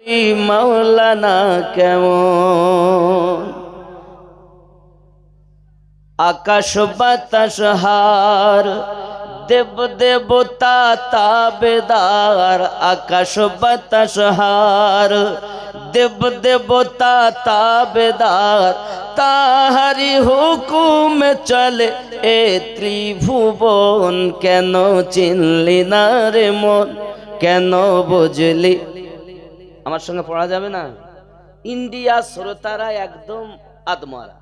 মাওলানা কেমন আকাশ বাতাস হার দেব দেবতা তাবেদার আকাশ বাতাস হার দেব দেবতা তাবেদার তাহারি হুকুমে চলে এ ত্রিভুবন কেন চিনলি না রে মন কেন বুঝলি আমার সঙ্গে পড়া যাবে না ইন্ডিয়া শ্রোতারা একদম আদমরা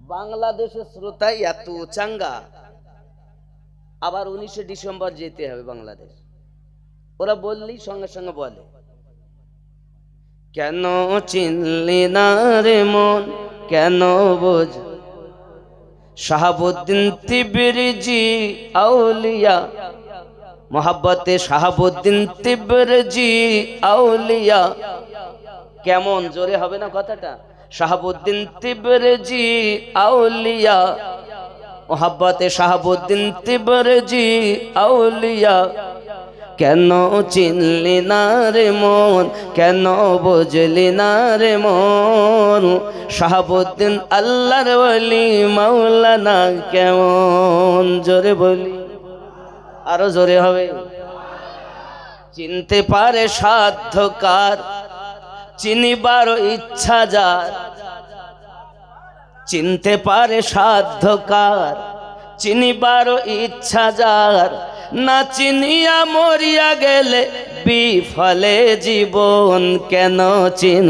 বাংলাদেশের শ্রোতাই এত চাঙ্গা আবার 19শে ডিসেম্বর যেতে হবে বাংলাদেশ ওরা বললেই সঙ্গে সঙ্গে বলে কেন চিনলি না রে মন কেন বোঝ শাহাবুদ্দিন তিবরিজি আউলিয়া মোহাব্বতে শাহাবুদ্দিন তিবরিজি আউলিয়া কেমন জোরে হবে না কথাটা শাহাবুদ্দিন তিবরিজি আউলিয়া মোহাব্বতে শাহাবুদ্দিন তিবরিজি আউলিয়া কেন চিনলি না রে মন কেন বুঝলি না রে মন শাহাবুদ্দিন আল্লাহর ওলি মাওলানা কেমন জোরে বলি আরো জোরে হবে চিনতে পারে সাধ্য কার চিনিবার ইচ্ছা যার চিনতে পারে সাধ্য কার চিনিবার ইচ্ছা যার না চিনিয়া মরিয়া গেলে বিফলে জীবন কেন চিন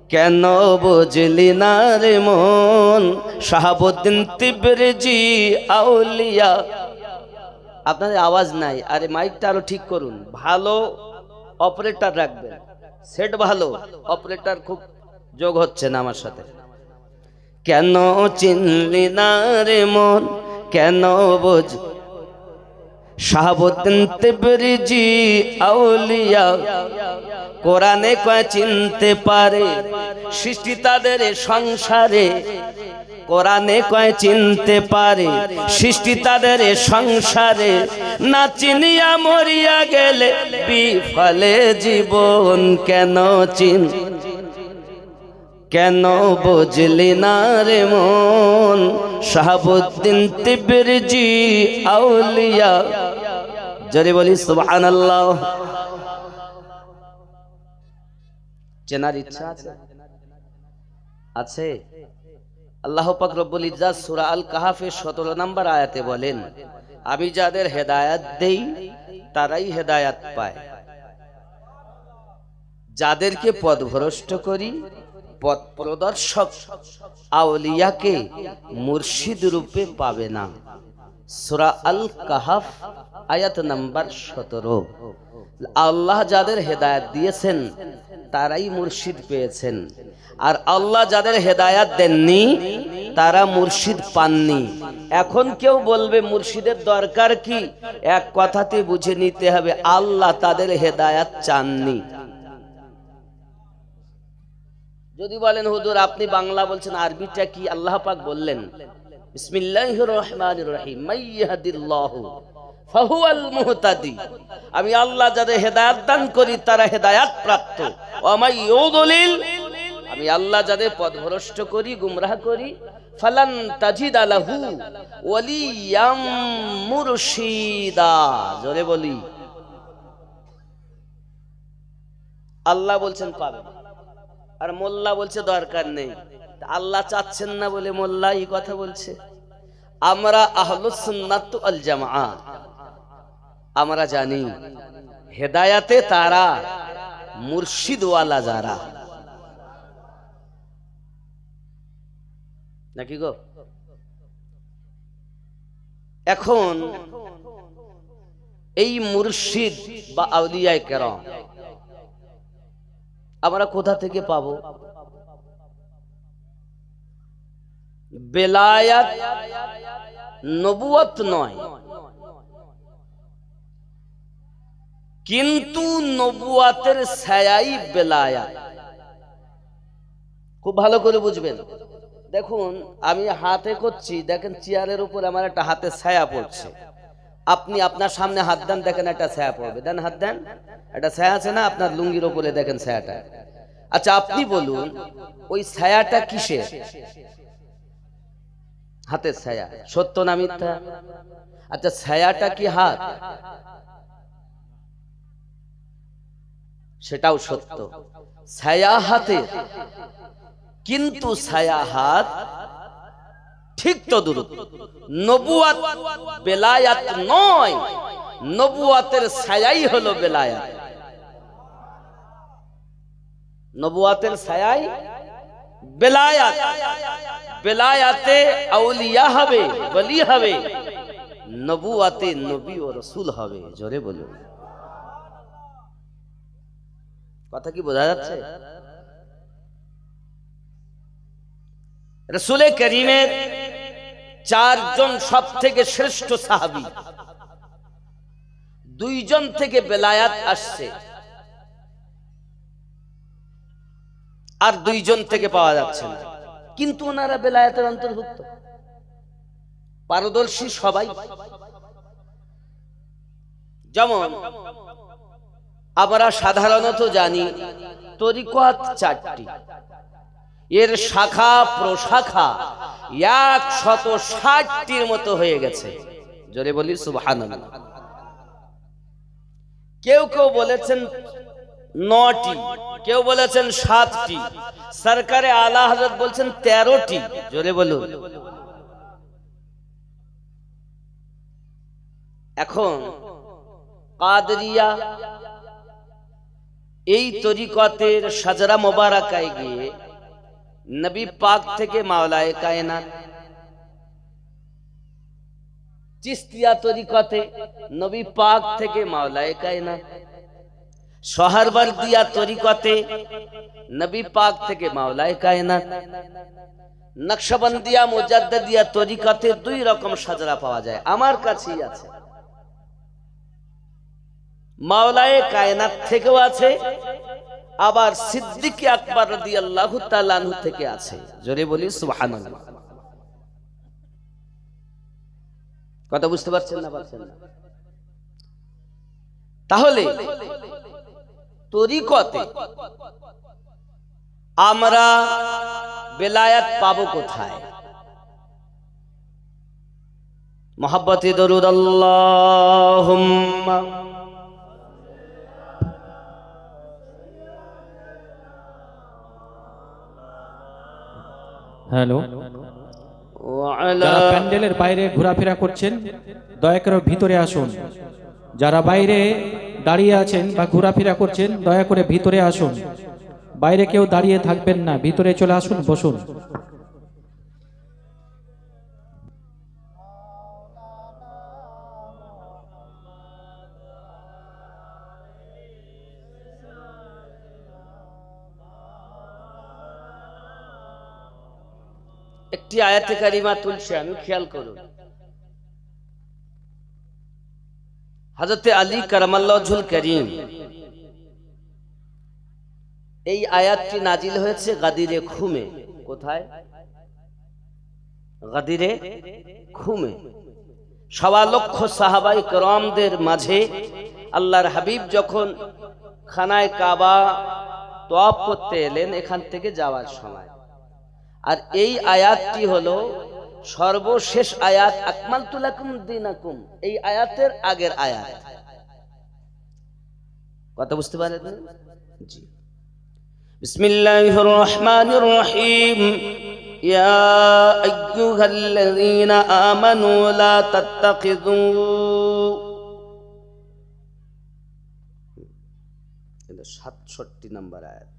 কেন বুঝলি না রে মন শাহাবুদ্দিন তিবরিজি আউলিয়া আপনাদের আওয়াজ নাই আরে মাইকটা আরো ঠিক করুন ভালো অপারেটর রাখবেন সেট ভালো অপারেটর খুব যোগ হচ্ছে না আমার সাথে কেন চিনলি না রে মন কেন বুঝ শাহাবুদ্দিন তিবরিজি আউলিয়া কোরআনে কয় চিনতে পারে সৃষ্টি তাদের সংসারে কোরআনে কয় চিনতে পারে সৃষ্টি তাদের সংসারে না চিনিয়া মরিয়া গেলে বিফলে জীবন কেন চিন কেন বুঝলি না রে মন শাহাবুদ্দিন তিবরিজি আউলিয়া জোরে বলি সুবহানাল্লাহ চেনার ইচ্ছা আছে আছে আল্লাহ পাক রব্বুল ইজ্জাত সূরা আল কাহাফের 17 নম্বর আয়াতে বলেন আমি যাদের হেদায়েত দেই তারাই হেদায়েত পায় যাদেরকে পথভ্রষ্ট করি পথ প্রদর্শক আউলিয়াকে মুর্শিদ রূপে পাবে না সূরা আল কাহাফ আয়াত নাম্বার 17 আল্লাহ যাদের হেদায়েত দিয়েছেন তারাই মুর্শিদ পেয়েছেন আর আল্লাহ যাদের হেদায়েত দেননি তারা মুর্শিদ পাননি এখন কেউ বলবে মুর্শিদের দরকার কি এক কথাতে বুঝে নিতে হবে আল্লাহ তাদের হেদায়েত চাননি যদি বলেন হুজুর আপনি বাংলা বলছেন আরবিটা কি আল্লাহ পাক বললেন বিসমিল্লাহির রহমানির রহিম মাইয়াহদিল্লাহু ফাহুয়াল মুহতাদি আমি আল্লাহ যাদের হেদায়েত দান করি তারা হেদায়েত প্রাপ্ত ওয়া মাইয়ুদলিল আমি আল্লাহ যাদের পথভ্রষ্ট করি গুমরাহ করি ফালান তাজিদা লাহু ওয়ালিয়াম মুরশিদা জোরে বলি আল্লাহ বলছেন পাবেন আর মোল্লা বলছে দরকার নেই আল্লাহ চাচ্ছেন না বলে মোল্লা এই কথা বলছে আমরা আহলুস সুন্নাত ওয়াল জামাআহ আমরা জানি হেদায়েতে তারা মুর্শিদ ওয়ালা যারা নাকি গো এখন এই মুর্শিদ বা আউলিয়ায়ে কেরাম আমরা কোথা থেকে পাবো বেলায়াত নবুয়ত নয় কিন্তু নবুয়তের ছায়াই বেলায়াত খুব ভালো করে বুঝবেন দেখুন আমি হাতে করছি দেখেন চেয়ারের উপর আমার একটা হাতে ছায়া পড়ছে আপনি আপনার সামনে হাত দেন, দেখেন একটা ছায়া পড়বে, দেন হাত দেন, একটা ছায়া আছে না আপনার লুঙ্গির ওপরে, দেখেন ছায়াটা। আচ্ছা আপনি বলুন ওই ছায়াটা কিসের? হাতের ছায়া, সত্য না মিথ্যা? আচ্ছা ছায়াটা কি হাত? সেটাও সত্য, ছায়া হাতের, কিন্তু ছায়া হাত ঠিক তো দূরত্ব। নবুয়াত বেলায়াত নয়, নবুয়াতের ছায়াই হলো বেলায়াত। নবুয়াতের ছায়াই বেলায়াত। বেলায়াতে আউলিয়া হবে, ওলি হবে, নবুয়াতে নবী ও রাসূল হবে। জোরে বলুন, কথা কি বোঝা যাচ্ছে? রাসূল করিমের চারজন সব থেকে শ্রেষ্ঠ সাহাবী, দুইজন থেকে বেলায়াত আসছে, আর দুইজন থেকে পাওয়া যাচ্ছে না, কিন্তু ওনারা বেলায়াতের অন্তর্ভুক্ত, পারদর্শী সবাই। যেমন আমরা সাধারণত জানি তরিকত চারটি, এর শাখা প্রশাখা 160টির মতো হয়ে গেছে। জোরে বলি সুবহানাল্লাহ। কেউ কেউ বলেছেন 9টি, কেউ বলেছেন 7টি, সরকারে আলা হযরত বলছেন 13টি। জোরে বলুন। এখন কাদরিয়া এই তরিকতের শাজরা মোবারকায় গিয়ে নবী পাক থেকে মাওলায়ে কায়নাত, চিশতিয়া তরিকতে নবী পাক থেকে মাওলায়ে কায়নাত, সোহরওয়ার্দিয়া তরিকতে নবী পাক থেকে মাওলায়ে কায়নাত, নকশবন্দিয়া মুজাদ্দিদিয়া তরিকতে দুই রকম শাজরা পাওয়া যায়, আমার কাছেই আছে। মাওলায়ে কায়নাত থেকেও আছে, আবার সিদ্দিক আকবর রাদিয়াল্লাহু তাআলা আনহু থেকে আছে। জোরে বলি সুবহানাল্লাহ। কথা বুঝতে পারছেন না? পারছেন না? তাহলে তরিকতে আমরা বেলায়াত পাবো কোথায়? মুহাব্বতে দরুদ আল্লাহুম্মা হ্যালো, যারা প্যান্ডেলের বাইরে ঘোরাফেরা করছেন দয়া করে ভিতরে আসুন। যারা বাইরে দাঁড়িয়ে আছেন বা ঘোরাফেরা করছেন দয়া করে ভিতরে আসুন। বাইরে কেউ দাঁড়িয়ে থাকবেন না, ভিতরে চলে আসুন, বসুন। একটি আয়াতে কারিমা তুলছি আমি, খেয়াল করুন। হযরতে আলী কারামাল্লাহুল করিম, এই আয়াতটি নাজিল হয়েছে গাদিরে খুমে। কোথায়? গাদিরে খুমে। 1.25 লক্ষ সাহাবায়ে কেরামদের মাঝে আল্লাহর হাবিব যখন খানায় কাবা তওয়াফ করতে এলেন, এখান থেকে যাওয়ার সময়, আর এই আয়াতটি হলো সর্বশেষ আয়াত, আকমালতু লাকুম দীনাকুম, এই আয়াতের আগের আয়াত। কথা বুঝতে পারেন? জি। বিসমিল্লাহির রহমানির রহিম। ইয়া আইয়ুহাল্লাযীনা আমানু লা তাত্তাখিযু, এটা 67 নম্বর আয়াত,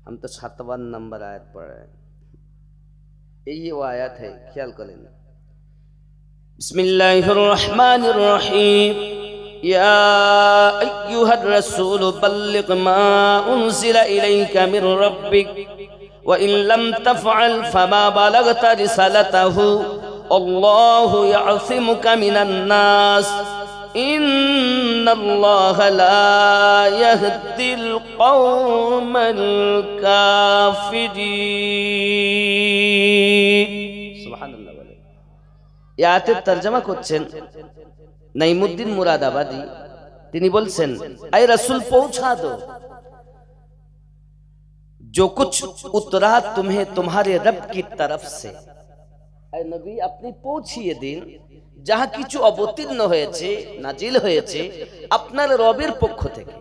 हम तो 57 नंबर आयत पढ़ रहे हैं। यही वो आयत है, ख्याल करें। बिस्मिल्लाहिर्रहमानिर्रहीम। या अय्युहर रसूल बल्लिग मा उनज़िला इलैका मिर रब्बिक व इन लम तफ़अल फमा बलगता रिसालतहु अल्लाहु यअसिमुका मिनन नास इन्नल्लाह ला यहदिल कौमल काफिरीन। सुबहानाल्लाह। এই আয়াতের তরজমা করছেন नईमुद्दीन मुरादाबादी তিনি বলছেন, আয় रसूल पहुंचा दो जो कुछ उतरा तुम्हें तुम्हारे रब की तरफ से। আয় নবী আপনি পৌঁছিয়ে দিন যাহা কিছু অবতীর্ণ হয়েছে, নাজিল হয়েছে আপনার রবের পক্ষ থেকে।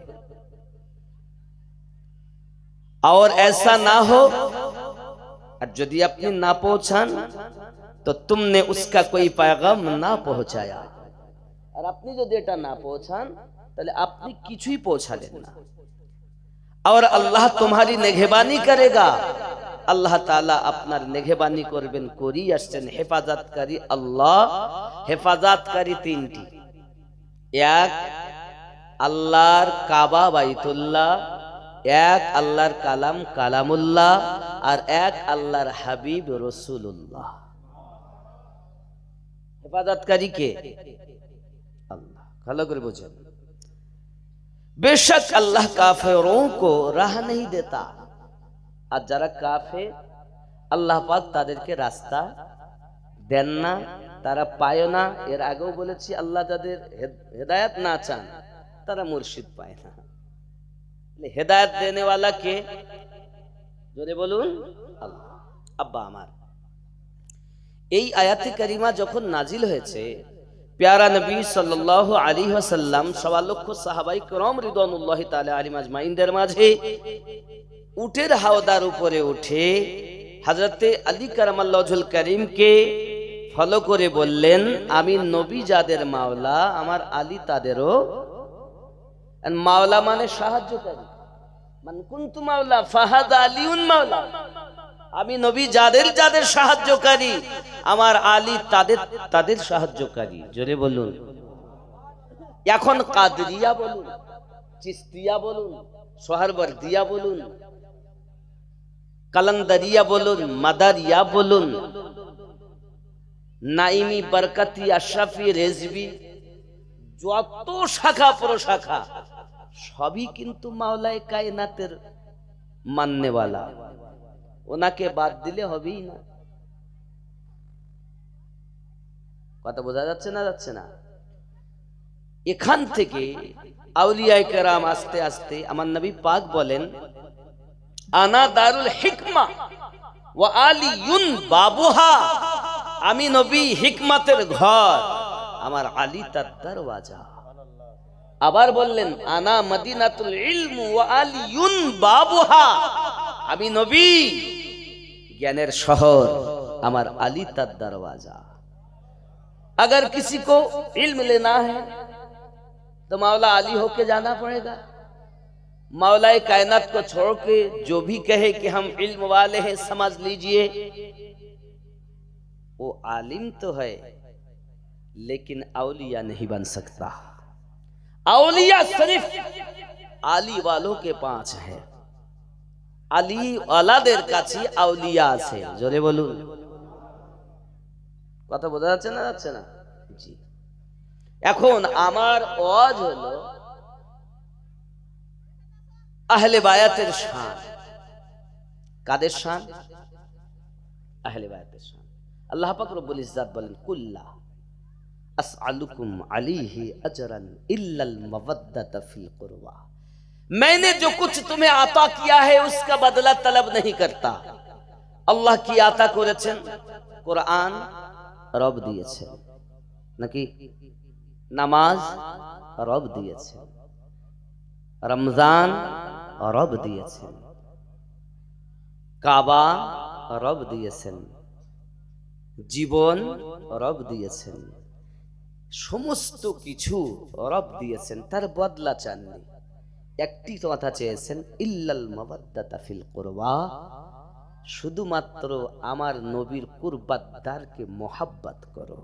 और ऐसा ना हो, और यदि अपनी ना पहुंचान तो तुमने उसका कोई पैगाम ना पहुंचाया, और अपनी यदि এটা না পৌঁছান তাহলে আপনি কিছুই পৌঁছালেন না। और अल्लाह तुम्हारी नेगहबानी करेगा, আল্লাহ তাআলা আপনার নেগহবানি করবেন, করি আসছেন। হেফাজতকারী আল্লাহ, হেফাজতকারী তিনটি, এক আল্লাহর কাবা বাইতুল্লাহ, এক আল্লাহর কালাম কালামুল্লাহ, আর এক আল্লাহর হাবিব রসুল্লাহ। হেফাজতকারী কে? আল্লাহ। ভালো করে বুঝেন। बेशक अल्लाह काफिरों को राह नहीं देता, আর যারা কাফের আল্লাহ পাক তাদেরকে রাস্তা দেন না, তারা পায় না। এর আগেও বলেছি আল্লাহ যাদের হেদায়েত না চান তারা মুর্শিদ পায় না। হেদায়েত দেনে वाला কে? জোরে বলুন আল্লাহ। আব্বা আমার, এই আয়াতে কারিমা যখন নাজিল হয়েছে, प्यारा नबी सल्लल्लाहु अलैहि वसल्लम सवा लक्ष साहाबाई करम रिदवानुल्लाहि ताआला आलिम आजमाइनদের মাঝে উটের হাওদার উপরে উঠে হযরতে আলী কারামাল্লাহু ওয়াজহুল কারীমকে ফলো করে বললেন, আমি নবী যাদের মাওলা আমার আলী তাদেরও মাওলা, মানে সাহায্যকারী। মান কুনতু মাওলা ফাহাদা আলিউন মাওলা, আমি নবী যাদের যাদের সাহায্যকারী আমার আলী তাদের তাদের সাহায্যকারী। জোরে বলুন। এখন কাদরিয়া বলুন, চিস্তিয়া বলুন, সোহরবর্দিয়া বলুন, কালান্দারিয়া বলুন, মাদারিয়া বলুন, নাইমি, বরকতি, আশরাফি, রেজবি, যত শাখা প্রশাখা সবই কিন্তু মাওলায়ে কায়নাতের মাননেওয়ালা, ওনাকে বাদ দিলে হবেই না। কথা বোঝা যাচ্ছে না? যাচ্ছে না? এখান থেকে আউলিয়ায়ে কেরাম আস্তে আস্তে, আমার নবী পাক বলেন, আনা দারুল হিকমা ওয়া আলিয়ুন বাবুহা, আমি নবী হিকমতের ঘর, আমার আলী তার দরওয়াজা। আবার বললেন, আনা মদিনাতুল ইলম ওয়া আলিয়ুন বাবুহা, আমি নবী ज्ञानेर शहर, अमर अली तद दरवाजा। अगर किसी को इल्म लेना है तो मौला अली होके जाना पड़ेगा। मौलाए कायनात को छोड़ के जो भी कहे कि हम इल्म वाले हैं समझ लीजिए, वो आलिम तो है लेकिन औलिया नहीं बन सकता। औलिया सिर्फ आली वालों के पास है, আলী ওয়ালাদের কাছে আউলিয়া আছে। জোরে বলুন। কথা বোঝা যাচ্ছে না? যাচ্ছে না? জি। এখন আমার ওয়াজ হলো আহলে বায়াতের শান। কাদের শান? আহলে বায়াতের শান। আল্লাহ পাক রব্বুল ইজ্জাত বলেন, কুল্লা আসআলুকুম আলাইহি আজরান ইল্লাল মাওয়াদ্দাতা ফিল কুরবা, मैंने जो कुछ तुम्हें आता किया है उसका बदला तलब नहीं करता। अल्लाह की आता করেছেন, কোরআন রব দিয়েছেন নাকি? নামাজ রব দিয়েছেন, রমজান রব দিয়েছেন, কাবা রব দিয়েছেন, জীবন রব দিয়েছেন, সমস্ত কিছু রব দিয়েছেন, তার বদলা চাননি। একটি কথা চেয়েছেন, ইল্লাল মাওয়াদ্দাতা ফিল কুরবা, শুধুমাত্র আমার নবীর কুরবাতদারকে মোহাব্বত করো।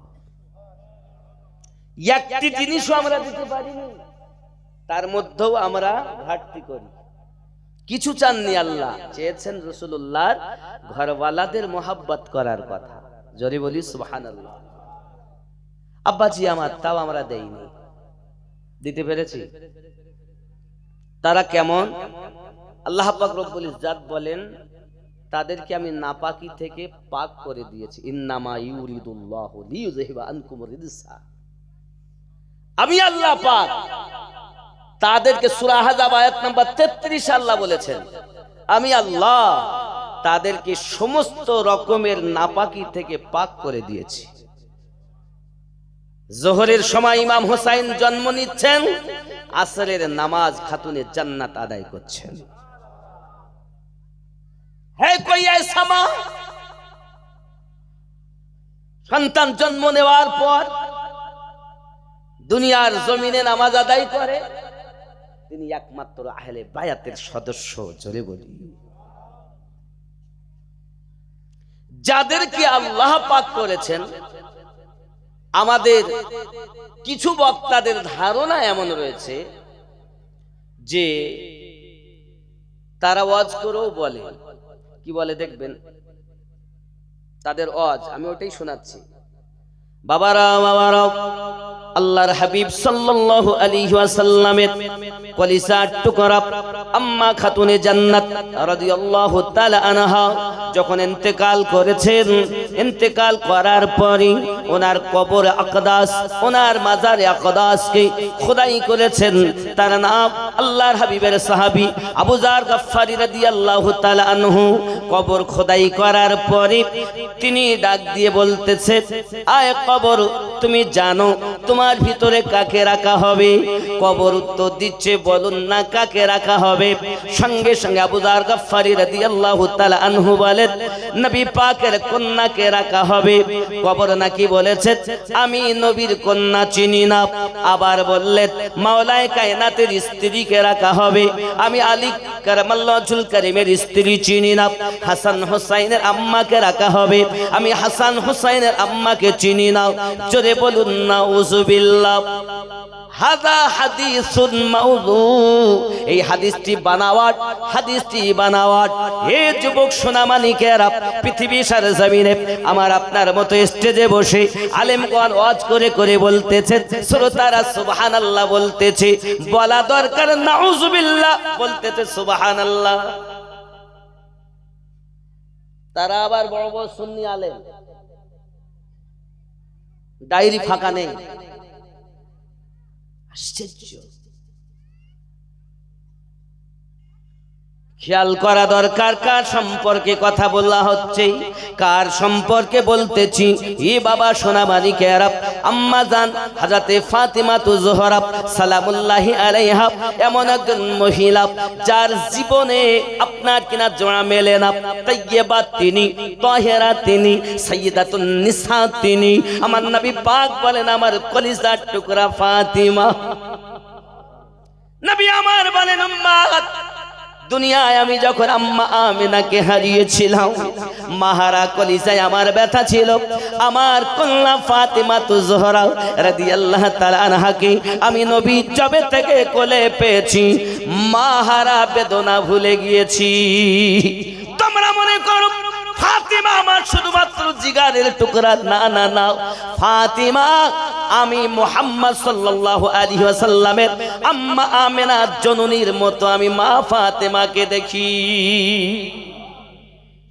একটি জিনিসও আমরা দিতে পারিনি, তার মধ্যেও আমরা ঘাটতি করি। কিছু চাননি আল্লাহ, চেয়েছেন রাসূলুল্লাহর ঘরওয়ালাদের মোহাব্বত করার কথা। জোরে বলি সুবহানাল্লাহ। আব্বাজি আমার, তাও আমরা দেইনি। দিতে পেরেছি? তারা কেমন? আল্লাহ পাক রব্বুল ইজ্জাত বলেন, তাদেরকে আমি নাপাকি থেকে পাক করে দিয়েছি। ইন্নামা ইউরিদুল্লাহু লিইউযহিবা আনকুম রিজসা, আমি আল্লাহ পাক তাদেরকে সূরা আহজাব আয়াত নাম্বার 33 আল্লাহ বলেছেন, আমি আল্লাহ তাদেরকে সমস্ত রকমের নাপাকি থেকে পাক করে দিয়েছি। জোহরের সময় ইমাম হোসাইন জন্ম নিচ্ছেন, আসরের নামাজ খাতুনে জান্নাত আদায় করছেন। है कोई ऐसा मां সন্তান জন্ম নেওয়ার পর দুনিয়ার জমিনে নামাজ আদায় করে? তিনি একমাত্র আহলে বায়াতের সদস্য। জোরে বলি, যাদেরকে আল্লাহ পাক করেছেন। আমাদের কিছু বক্তাদের ধারণা এমন রয়েছে যে তারা ওয়াজ করেও বলে, কি বলে দেখবেন তাদের ওয়াজ, আমি ওটাই শোনাচ্ছি। বাবারা আল্লাহর হাবিব সাল্লাল্লাহু আলাইহি ওয়াসাল্লামের কলিজার টুকরা আম্মা খাতুনে জান্নাত রাদিয়াল্লাহু তাআলা আনহা যখন ইন্তেকাল করেছেন, ইন্তেকাল করার পরে ওনার কবর আকদাস, ওনার মাজারে আকদাসকে খোদাই করেছেন। তার নাম আল্লাহর হাবিবের সাহাবী আবু যার গফফারি রাদিয়াল্লাহু তাআলা আনহু। কবর খোদাই করার পরে তিনি ডাক দিয়ে বলতেছে, আয় কবর, তুমি জানো তোমার ভিতরে কাকে রাখা হবে? কবর উত্তর দিচ্ছে, বলুন না কাকে রাখা হবে? সঙ্গে সঙ্গে আবু যার গফফারি রাদিয়াল্লাহু তাআলা আনহু বলেন, নবী পাকের কন্যাকে রাখা হবে। কবর নাকি বলেছে, আমি নবীর কন্যা চিনি না। আবার বললেন, মাওলায়ে কায়নাতের স্ত্রীকে রাখা হবে। আমি আলী কারামাল্লাহুল কারীমের স্ত্রী চিনি না। হাসান হুসাইনের আম্মাকে রাখা হবে। আমি হাসান হুসাইনের আম্মাকে চিনি না। জোরে বলুন নাউযুবিল্লাহ। হাযা হাদিসুন মাউযু, এই হাদিসটি বানাওয়াট, হাদিসটি বানাওয়াট। হে যুবক সোনামানিকেরা, পৃথিবী সারা জমিনে আমার আপনার মতো স্টেজে বসে আলেমগণ ওয়াজ করে করে বলতেছে, শ্রোতারা সুবহানাল্লাহ বলতেছে, বলা দরকার নাউযুবিল্লাহ বলতেছে সুবহানাল্লাহ। তারা আবার বড় বড় সুন্নি আলেম, ডায়েরি ফাঁকা নেই। আশ্চর্য। খেয়াল করা দরকার কার সম্পর্কে কথা বলা হচ্ছে, কার সম্পর্কে বলতেছি। এ বাবা সোনামানিকেরা, আম্মা জান হযরতে ফাতিমা জোহরা সালামুল্লাহি আলাইহা এমন একজন মহিলা যার জীবনে আপনার কিনা জোড়া মেলে না। তাইয়্যিবা তিনি, তাহেরা তিনি, সাইয়্যিদাতুন নিসা তিনি। আমার নবী পাক বলেন, আমার কলিজার টুকরা ফাতিমা। নবী আমার বলেন, আম্মা দুনিয়ায় আমি যখন আম্মা আমিনাকে হারিয়েছিলাম, মাহারা কলিজায় আমার ব্যথা ছিল। আমার কন্যা ফাতিমা জোহরা রাদিয়াল্লাহু তাআলা আনহাকে আমি নবী জবে থেকে কোলে পেয়েছি, মাহারা বেদনা ভুলে গিয়েছি। তোমরা মনে করো ফাতিমা আমার শুধুমাত্র জিগারের টুকরা? না না না, ফাতিমা আমি মুহাম্মদ সাল্লাল্লাহু আলাইহি ওয়াসাল্লামের আম্মা আমিনার জননীর মতো আমি মা ফাতিমাকে দেখি।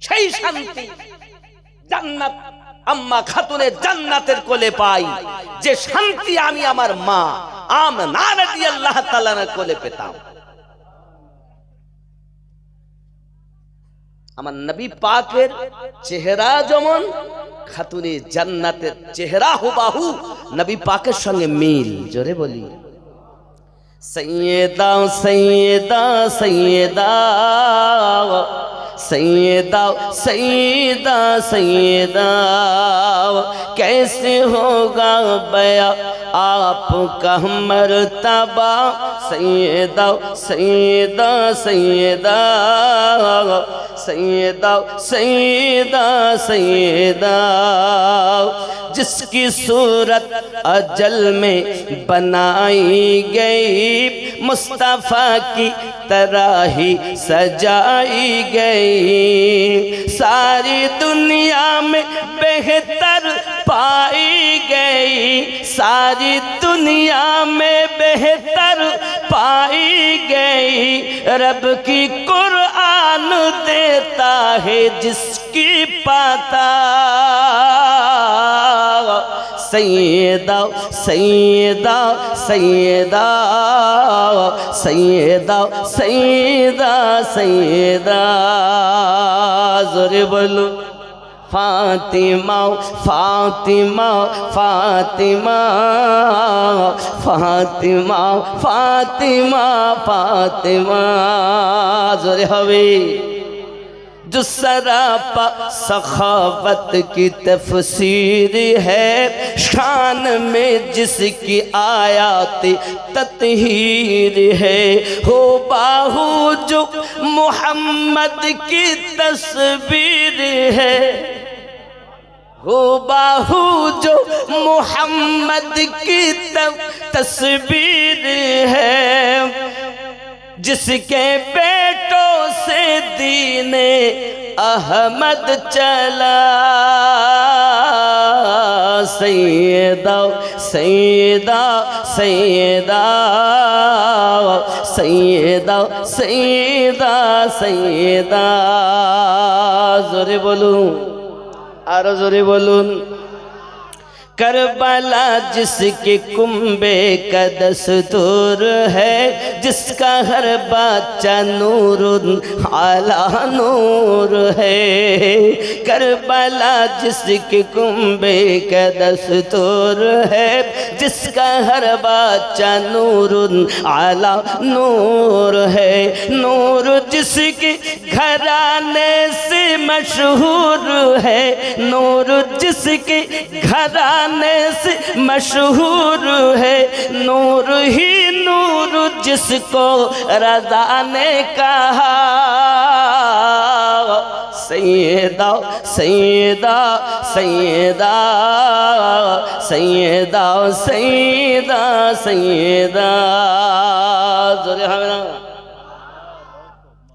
সেই শান্তি জান্নাত আম্মা খাতুনে জান্নাতের কোলে পাই, যে শান্তি আমি আমার মা আমিনা রাদিয়াল্লাহু তাআলার কোলে পেতাম। আমার নবী পাকের চেহারা যেমন, খাতুনে জান্নাতের চেহারা হুবাহু নবী পাকের সঙ্গে মিল। জোরে বলি, সৈয়দা সৈয়দা সৈয়দা सैयदा सैयदा सैयदा कैसे होगा बया आपका मर्तबा सैयदा सैयदा सैयदा सैयदा सैयदा सैयदा जिसकी सूरत अजल में बनाई गई मुस्तफ़ा की तरह ही सजाई गई सारी दुनिया में बेहतर पाई गई सारी दुनिया में बेहतर पाई गई रब की कुरान देता है जिसकी पता सैयदा सैयदा सैयदा सैयदा सैयदा सैयदा जोरे बोलो फातिमा फातिमा फातिमा फातिमा फातिमा फातिमा जोरे हवे जो सरापा सखावत की तफसीर है शान में जिसकी आयात तत्हीर है हो बाहू जो मोहम्मद की तस्वीर है हो बाहू जो मोहम्मद की तस्वीर है जिसके बेटों से दीने अहमद चला सैयदा सैयदा सैयदा सैयदा सैयदा सैयदा जोरे बोलूं आरो जोरे बोलूं करबला जिसके कुंबे का दस्तूर है जिसका हर बच्चा नूर आला नूर है करबला जिसके कुंबे का दस्तूर है जिसका हर बच्चा नूर आला नूर है नूर जिसके घराने से मशहूर है नूर जिसके घराने से मशहूर है नूर ही नूर जिसको रज़ा ने कहा सैयदा सैयदा सैयदा सैयदा सैयदा सैयदा जोरे हमें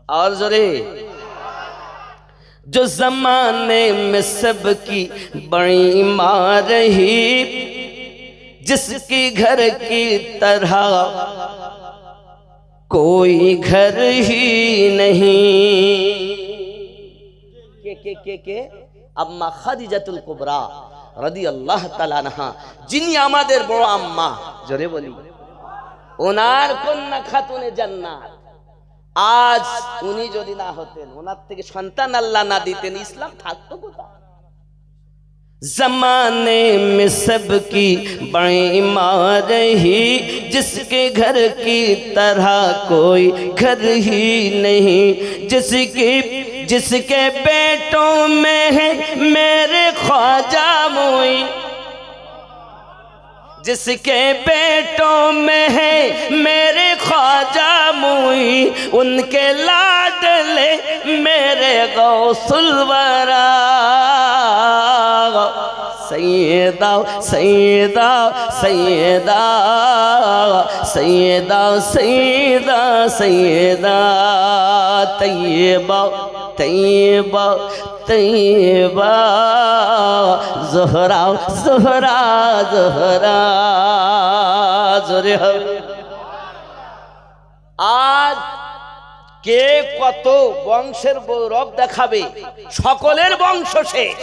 और जोरे जो जमाने में सबकी बड़ी माँ रही जिसकी घर की तरह कोई घर ही नहीं के अम्मा खादिजातुल कुबरा রাদিয়াল্লাহু তাআলা আনহা যিনি আমাদের বড় আম্মা জোরে বলি ওনার কন্যা খাতুনে জান্নাত आज उन्हीं যদি না হতেন ওনার থেকে সন্তান আল্লাহ না দিতেন ইসলাম থাকতো কোথায় जमाने में सबकी बड़ी माँ रही जिसके घर की तरह कोई घर ही नहीं जिसके बेटों में है मेरे ख्वाजा मोई जिसके बेटों में है मेरे ख्वाजा मुई उनके लाडले मेरे गौसुल वरा सैयदा सैयदा सैयदा सैयदा सैयदा सैयदा तैयबा तैयबा तैयबा ज़हरा ज़हरा ज़हरा जोरे आज কে কত বংশের গৌরব দেখাবে সকলের বংশ শেষ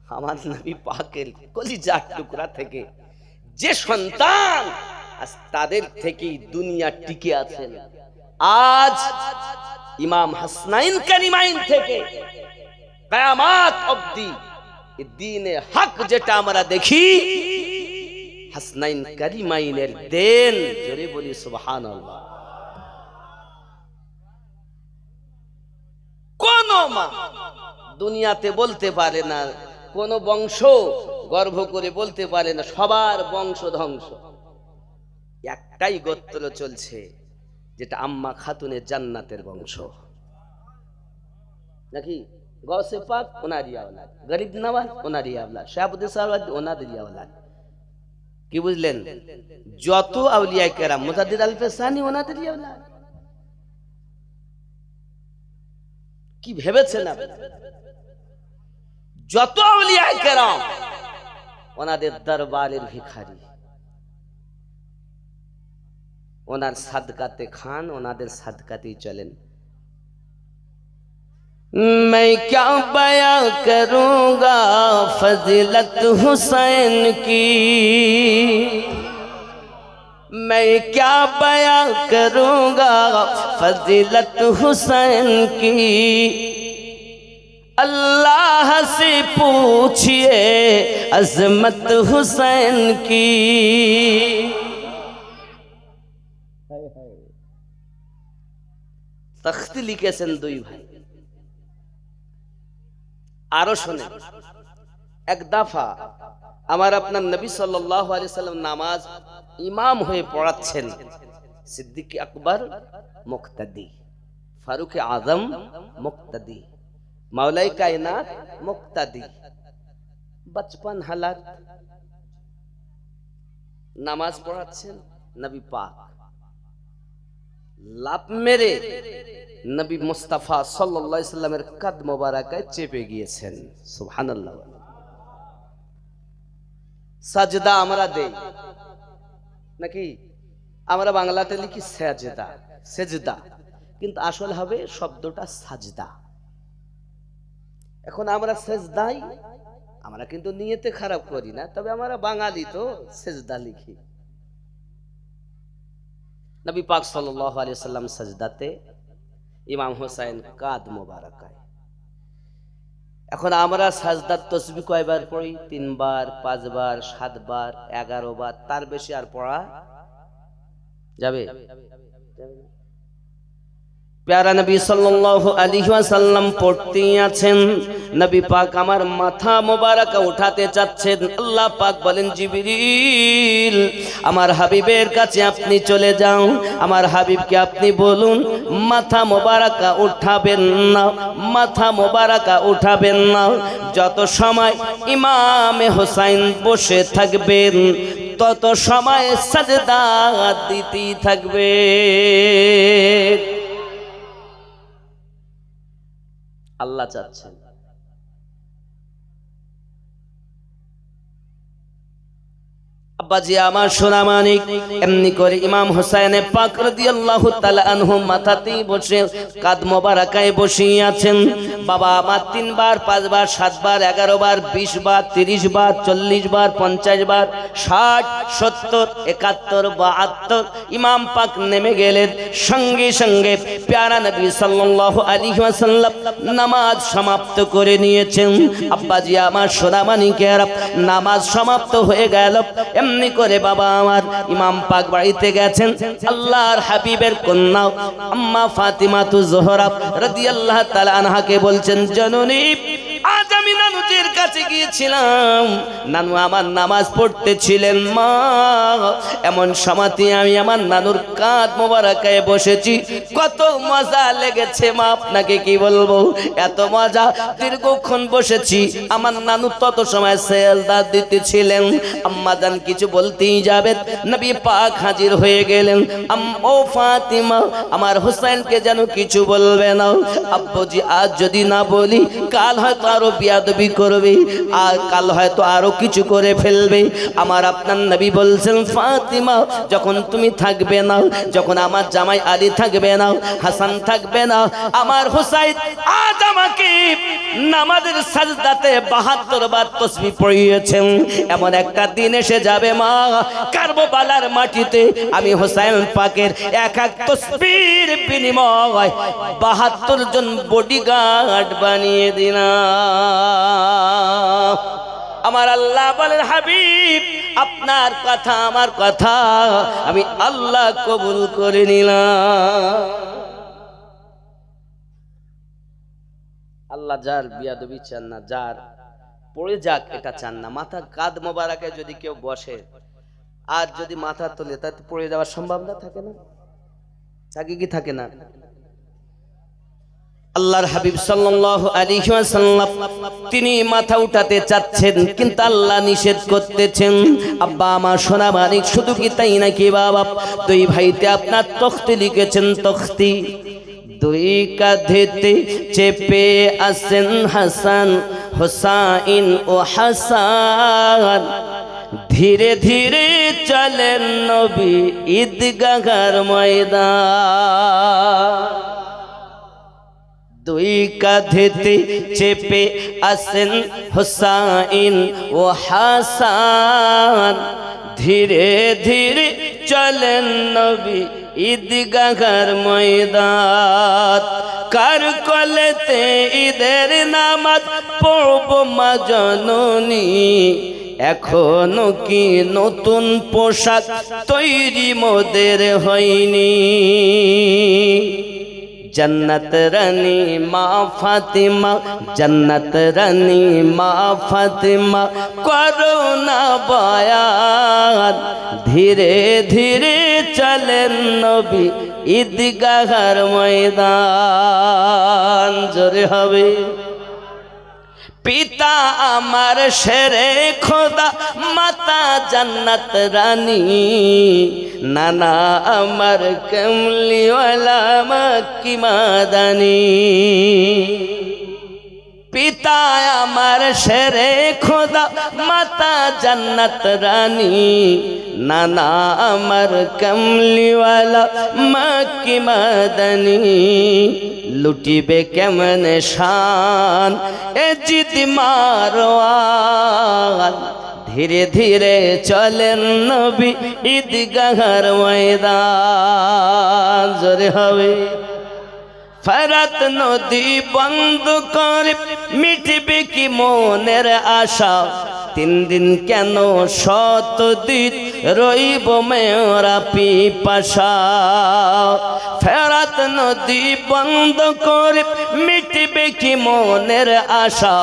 আমার নবী পাকের কলিজার টুকরা থেকে যে সন্তান আজ তাদের থেকেই দুনিয়া টিকে আছেন আজ ইমাম হাসনাইন কারিমাইন থেকে কিয়ামত অবধি এই দ্বীনে হক যেটা আমরা দেখি হাসনাইন কারিমাইনের দেন জোরে বলি সুবহানাল্লাহ কোন মা দুনিয়াতে বলতে পারে না কোন বংশ গর্ব করে বলতে পারে না সবার বংশ ধ্বংস একটাই গোত্র চলছে যেটা আম্মা খাতুনের জান্নাতের বংশ নাকি গৌসে পাক ওনারই আওলাদ গরিব নওয়াজ ওনারই আওলাদ শাহাবুদ্দিন সাহেব ওনাদেরই আওলাদ কি বুঝলেন যত আউলিয়া কেরাম মুজাদ্দিদ আল ফেসানি ওনাদেরই আওলাদ কি ভেবেছেন আপনি যত আউলিয়া কেরাম ওনাদের দরবারের ভিখারি ওনার সাদকাতে খান ওনাদের সাদকাতেই চলেন मैं क्या बयां करूंगा फजीलत हुसैन की, मैं क्या बयां करूंगा फजीलत हुसैन की। अल्लाह से पूछिए अजमत हुसैन की। तख्ती लिखेছেন দুই ভাই। আরো শোনেন, এক দফা আমার আপনার নবী সাল্লাল্লাহু আলাইহি সাল্লাম নামাজ ইমাম হয়ে পড়াচ্ছেন। সিদ্দিক আকবর মুক্তাদি, ফারুক আজম মুক্তাদি, मौलाई कायनात मुक्तादी। बचपन हालात नामाज पढ़ाচ্ছেন, नबी पाक लाभ मेरे नबी मुस्तफा सल्लल्लाहु अलैहि वसल्लमेर कद मोबारकाয় চেপে গিয়েছেন। সুবহানাল্লাহ। সাজদা আমরা দেই নাকি? আমরা বাংলাতে লিখি সাজদা, সেজদা, কিন্তু আসল হবে শব্দটা সাজদা। এখন আমরা সেজদাই, আমরা কিন্তু নিয়তে খারাপ করি না, তবে আমরা বাঙালি তো সেজদা লিখি। নবী পাক সাল্লাল্লাহু আলাইহি ওয়াসাল্লাম সাজদাতে, ইমাম হোসেন কাদ মোবারকায়। এখন আমরা সাজদার তাসবিহ কয়বার পড়ি? 3 বার, 5 বার, 7 বার, 11 বার, তার বেশি আর পড়া যাবে? प्यारा नबी सल्लल्लाहु अलैहि वसल्लम पढ़ते आছেন। नबी पाक আমার মাথা মোবারক উঠাতে চাচ্ছেন। আল্লাহ পাক বলেন, জিবরিল আমার হাবিবের কাছে আপনি চলে যাও, আমার হাবিবকে আপনি বলুন মাথা মোবারক উঠাবেন না, মাথা মোবারক উঠাবেন না। যত সময় ইমামে হোসেন বসে থাকবেন তত সময় সাজদা দিতেই থাকবে। আল্লাহ চাচ্ছেন আব্বাজি আমার সোনা মানিক এমনি করে ইমাম হোসেন পাক রাদিয়াল্লাহু তাআলা আনহু মাথাতেই বসে কাদ মোবারকায় বসে আছেন। বাবা আমার 3 বার, 5 বার, 7 বার, 11 বার, 20 বার, 30 বার, 40 বার, 50 বার, 60, 70, 71, 72 ইমাম পাক নেমে গেলেন। সঙ্গে সঙ্গে প্যারা নবী সাল্লাল্লাহু আলাইহি ওয়াসাল্লাম নামাজ সমাপ্ত করে নিয়েছেন। আব্বাজি আমার সোনা মানিকেরা নামাজ সমাপ্ত হয়ে গেল। এমনি করে বাবা আমার ইমাম পাক বাড়িতে গেছেন। আল্লাহর হাবিবের কন্যা আম্মা ফাতিমাতু জোহরা রাদিয়াল্লাহু তাআলা আনহাকে বলছেন, জননী আজ আমি নানুজির কাছে গিয়েছিলাম, নানু আমার নামাজ পড়তেছিলেন মা, এমন সময়তে আমি আমার নানুর কাঁধ মোবারকায় বসেছি, কত মজা লেগেছে মা, আপনাকে কি বলবো, এত মজা, দীর্ঘক্ষণ বসেছি। আমার নানু তত সময় সেজদা দিতেছিলেন। আম্মা জান কিছু বলতেই যাবেন, নবী পাক হাজির হয়ে গেলেন। ও ফাতিমা আমার হোসেনকে যেন কিছু বলবে না, আব্বুজি আজ যদি না বলি কাল হয়তো আরো বিয়াদবি করবে, আর কাল হয়তো আরো কিছু করে ফেলবে। আমার আপনার নবী বলছেন, ফাতিমা যখন তুমি থাকবে না, যখন আমার জামাই আলী থাকবে না, হাসান থাকবে না, আমার হুসাইন আজ আমাকে নামাজের সাজদাতে 72 বার তাসবিহ পড়িয়েছেন। এমন একটা দিন এসে যাবে মা, কারবালার মাটিতে আমি হুসাইন পাকের এক এক তাসবিহর বিনিময় 72 জন বডিগার্ড বানিয়ে দিলাম। আমার আল্লাহ বলেন, হাবিব আপনার কথা আমার কথা আমি আল্লাহ কবুল করে নিলাম। আল্লাহ যার বিয়াদবি চান না, যার পড়ে যাক এটা চান না। মাথা কাঁধ মোবারকে যদি কেউ বসে আর যদি মাথা তোলে তাতে পড়ে যাওয়ার সম্ভাবনা থাকে না? থাকে কি থাকে না? আল্লাহর হাবিব সাল্লাল্লাহু আলাইহি ওয়াসাল্লাম তিনি মাথা উঠাতে চাচ্ছেন, কিন্তু আল্লাহ নিষেধ করতেছেন। আব্বা আমার সোনা মানিক, শুধু কি তাই নাকি বাবা, দুই ভাইতে আপনার তখতি লিখেছেন, তখতি দুই কাঁধেতে চেপে আসেন হাসান হোসাইন ও হাসান, ধীরে ধীরে চলেন নবী ঈদগাহর ময়দান। দুই কাঁধেতে চেপে আসেন হুসাইন ও হাসান, ধীরে ধীরে চলেন নবী ঈদগাহর ময়দান। কার কোলেতে ঈদের নামাজ পড়ব মা জননী, এখনো কি নতুন পোশাক তৈরি মোদের হয়নি। जन्नत रानी माँ फातिमा, जन्नत रानी माँ फातिमा करो ना बयान, धीरे धीरे चलें नबी ঈদগাহর ময়দান। জোরে হবে। পিতা আমার শেরে খোদা, মাতা জান্নাত রানী, নানা আমার কমলিওয়ালা মক্কি মাদানী। পিতা আমার শেরে খোদা, মাতা জান্নাত রানী, নানা আমার কমলিওয়ালা মক্কি মাদানী। লুটিবে কেমন শান এ জিদ মারওয়ান, ধীরে ধীরে চলেন নবী ঈদগাহর ময়দান। জোরে হবে। ফরাত নদী বন্ধ করে মিটবে কি মনের আশা, 3 দিন কেন 7 দিন রইব মেরা পিপাসা। ফরাত নদী বন্ধ করে মিটবে কি মনের আশা,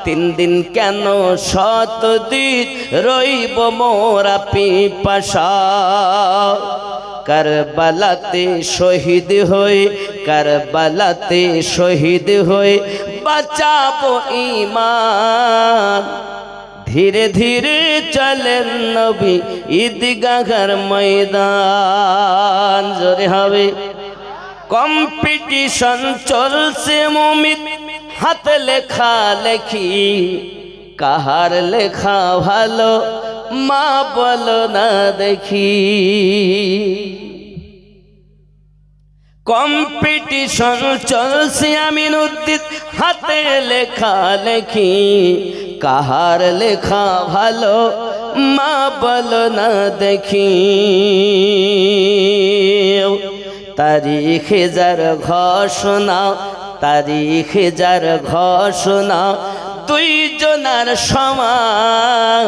3 দিন কেন 7 দিন রইব মোরা পিপাসা। কারবালাতে শহীদ হয়ে, কারবালাতে শহীদ হয়ে বাঁচাবো ঈমান, ধীরে ধীরে চলেন নবী ঈদগাহর ময়দান। জোরে হবে। কম্পিটিশন চলছে মুমিন, হাত লেখা লেখি, কাহার লেখা ভালো মা বলো না দেখি। কম্পিটিশন চলছে আমিনুদ্দিন, হাতে লেখা লেখি, কাহার লেখা ভালো মা বলো না দেখি। তারিখে যার ঘোষণা, তারিখে যার ঘোষণা 2 জনার সমান,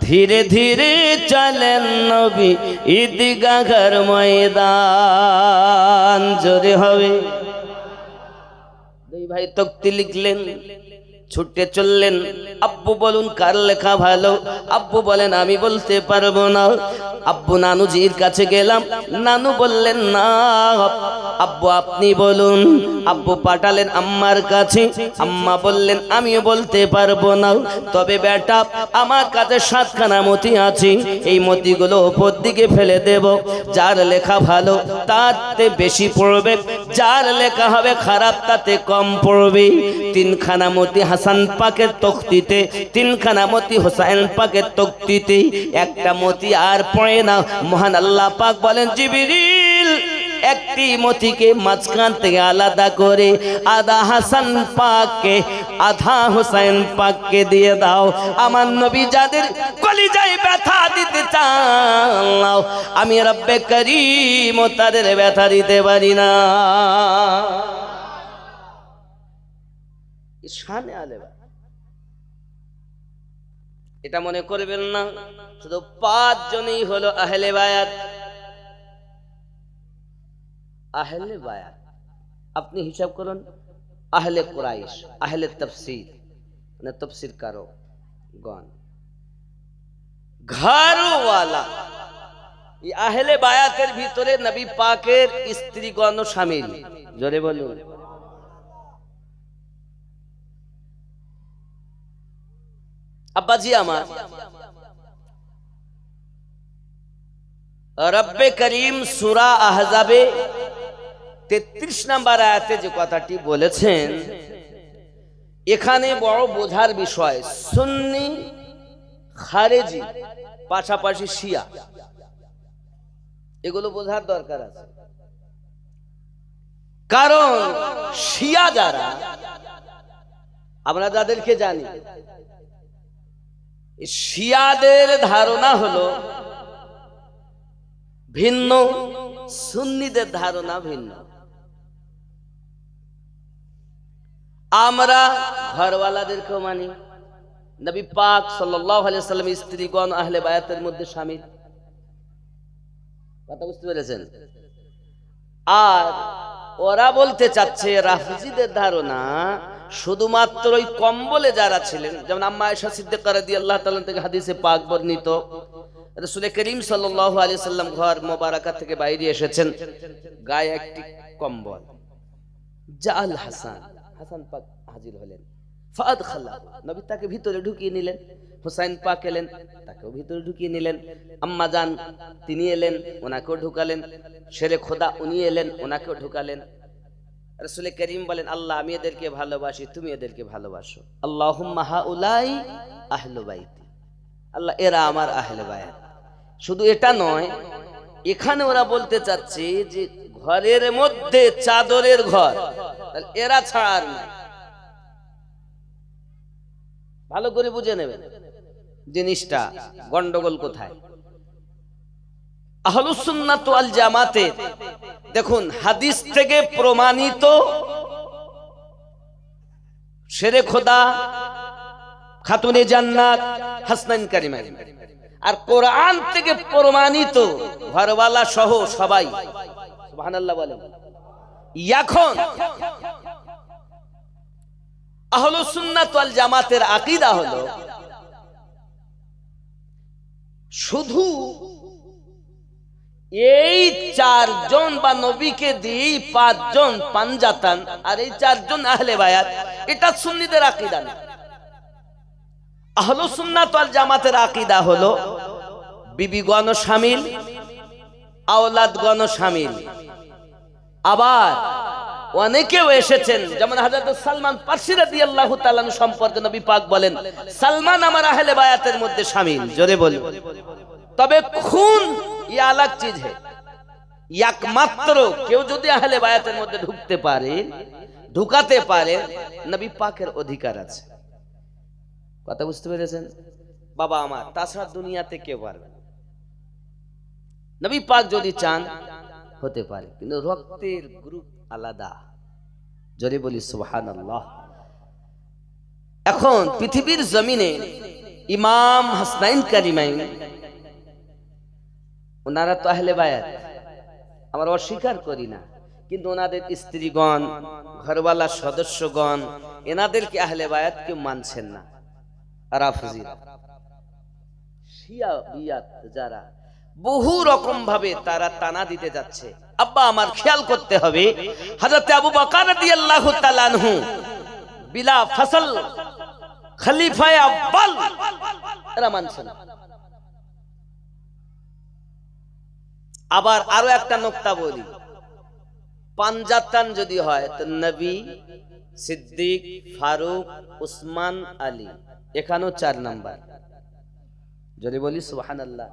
ধীরে ধীরে চলেন নবী ঈদগাহর ময়দান। জোরে হবে। 2 ভাই তক্তি লিখলেন, ছুটে চললেন। আব্বু বলুন কার লেখা ভালো? আব্বু বলেন আমি বলতে পারবো না। আব্বু নানুজির কাছে গেলাম, নানু বললেন না। আব্বু আপনি বলুন। আব্বু পাঠালেন আম্মার কাছে, আম্মা বললেন আমিও বলতে পারবো না, তবে বেটা আমার কাছে 7খানা মতি আছে, এই মতিগুলো উপর দিকে ফেলে দেব, যার লেখা ভালো তাতে বেশি পড়বে, যার লেখা হবে খারাপ তাতে কম পড়বে। 3খানা মতি হাসান পাকের তখতিতে, 3খানা মতি হোসাইন পাকের তখতিতে, একটা মতি আর পড়ে না। মহান আল্লাহ পাক বলেন জিবরিল একটি মতিকে মাঝখান থেকে আলাদা করে আধা হাসান পাককে আধা হোসেন পাককে দিয়ে দাও। আমার নবী যাদের কলিজায় ব্যথা দিতে চাও, আমি রব্বে করিম তাদের ব্যথা দিতে পারি না। শানে আলেম, এটা মনে করবেন না শুধু 5 জনই হলো আহলে বায়াত। আহলে বায়াত আপনি হিসাব করুন, আহলে কুরাইশ, আহলে তাফসীর মানে তাফসীর কারো গণ, ঘরওয়ালা, এই আহলে বায়াতের ভিতরে নবী পাকের স্ত্রীগণ শামিল। জোরে বলুন। আব্বাজি আমার, রব্বে করিম সূরা আহজাবে 33 নম্বর আয়াতে যে কথাটি বলেছেন, এখানে বড় বোঝার বিষয়। সুন্নি, খারেজি, পাশাপাশি শিয়া, এগুলো বোঝার দরকার আছে। কারণ শিয়া যারা, আমরা যাদেরকে জানি, শিয়াদের ধারণা হলো ভিন্ন, সুন্নিদের ধারণা ভিন্ন। আমরা ঘরওয়ালাদেরকেও মানি, নবী পাক সাল্লাল্লাহু আলাইহি ওয়াসাল্লাম স্ত্রীগণ আহলে বায়াতের মধ্যে শামিল। কথা বুঝতে পেরেছেন? আর ওরা বলতে চাচ্ছে রাফিজিদের ধারণা শুধুমাত্র ওই কম্বলে যারা ছিলেন, যেমন আম্মা আয়েশা সিদ্দিকা রাদিয়াল্লাহু তাআলা থেকে হাদিসে পাক বর্ণিত, রাসূল করিম সাল্লাল্লাহু আলাইহি ওয়াসাল্লাম ঘর মোবারকা থেকে বাইরে এসেছেন, গায়ে একটি কম্বল। জাআল হাসান, হাসান পাক হাজির হলেন, ফাদখালা, নবী তাকে ভিতরে ঢুকিয়ে নিলেন। হুসাইন পাক এলেন, তাকেও ভিতরে ঢুকিয়ে নিলেন। আম্মা জান তিনি এলেন, ওনাকেও ঢুকালেন। শেরে খোদা উনি এলেন, ওনাকেও ঢুকালেন। রাসূল করিম বলেন, আল্লাহ আমি এদেরকে ভালোবাসি, তুমি এদেরকে ভালোবাসো। আল্লাহুম্মা হাউলাই আহলু বাইতি, আল্লাহ এরা আমার আহলে বায়াত। শুধু এটা নয়, এখানে ওরা বলতে চাচ্ছে যে ঘরের মধ্যে চাদরের ঘর, এরা ছাড়া আর নাই। ভালো করে বুঝে নেবেন জিনিসটা, গন্ডগোল কোথায়। আহলুস সুন্নাত ওয়াল জামাতে দেখুন হাদিস থেকে প্রমাণিত শেরে খোদা, খাতুনে জান্নাত, হাসনাইন কারিমাইন, আর কোরআন থেকে প্রমাণিত ঘরওয়ালা সহ সবাই, সুবহানাল্লাহ বলেন। এখন আহলুস সুন্নাত ওয়াল জামাতের আকীদা হলো শুধু এই চারজন বা নবীকে দিয়ে পাঁচজন পাঞ্জাতান, আর এই চারজন আহলে বায়াত, এটা সুন্নিদের আকীদা না। আহলুস সুন্নাত ওয়াল জামাতের আকীদা হলো বিবিগণ শামিল, আওলাদগণ শামিল। আবার অনেকেও এসেছেন, যেমন হযরত সালমান ফারসি রাদিয়াল্লাহু তাআলা সম্পর্কে নবী পাক বলেন, সালমান আমার আহলে বায়াতের মধ্যে শামিল। জোরে বলুন। তবে খুন ইয়া আলাগ চিজ है, একমাত্র কেউ যদি আহলে বায়াতের মধ্যে ঢুকতে পারে, ঢুকাতে পারে, নবী পাকের অধিকার আছে। কথা বুঝতে পেরেছেন বাবা আমার? তাছাড়া দুনিয়াতে কেউ পারবে না। নবী পাক যদি চান হতে পারে, কিন্তু রক্তের গ্রুপ আলাদা। জোরে বলি সুবহানাল্লাহ। এখন পৃথিবীর জমিনে ইমাম হাসনাইন কারিমাইন, ওনারা তো আহলে বায়াত, আমরা অস্বীকার করি না, কিন্তু ওনাদের স্ত্রীগণ, ঘরওয়ালা সদস্যগণ, এনাদেরকে আহলে বায়াত কেউ মানছেন না। রাফিজিরা, শিয়া বিয়াত যারা, বহু রকম ভাবে তারা টানা দিতে যাচ্ছে। আব্বা আমার খেয়াল করতে হবে, হযরত আবু বকর রাদিয়াল্লাহু তাআলা আনহু বিলা ফসল খলিফায়ে আউয়াল, এরা মানছেন। আবার আরো একটা নোকতা বলি, পাঞ্জাতান যদি হয় তো নবী, সিদ্দিক, ফারুক, উসমান, আলী, এখানেও 4 নাম্বার। যদি বলি সুবহানাল্লাহ।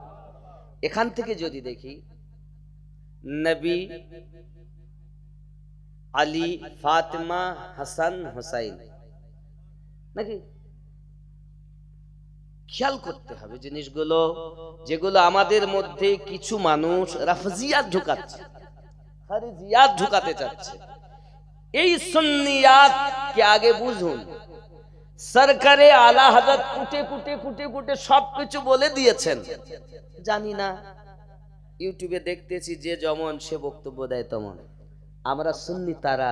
এখান থেকে যদি দেখি নবী, আলী, ফাতেমা, হাসান, হুসাইন, নাকি? খেয়াল করতে হবে জিনিসগুলো, যেগুলো আমাদের মধ্যে কিছু মানুষ রাফজিয়াত ঢুকাচ্ছে, খারিজিয়াত ঢুকাতে চাচ্ছে। এই সুন্নিয়াত কে আগে বুঝুন। সরকারে আলা হযরত কুটে কুটে কুটে কুটে সবকিছু বলে দিয়েছেন, জানি না, ইউটিউবে দেখতেছি যে যেমন সে বক্তব্য দেয় তেমন। আমরা সুন্নি তারা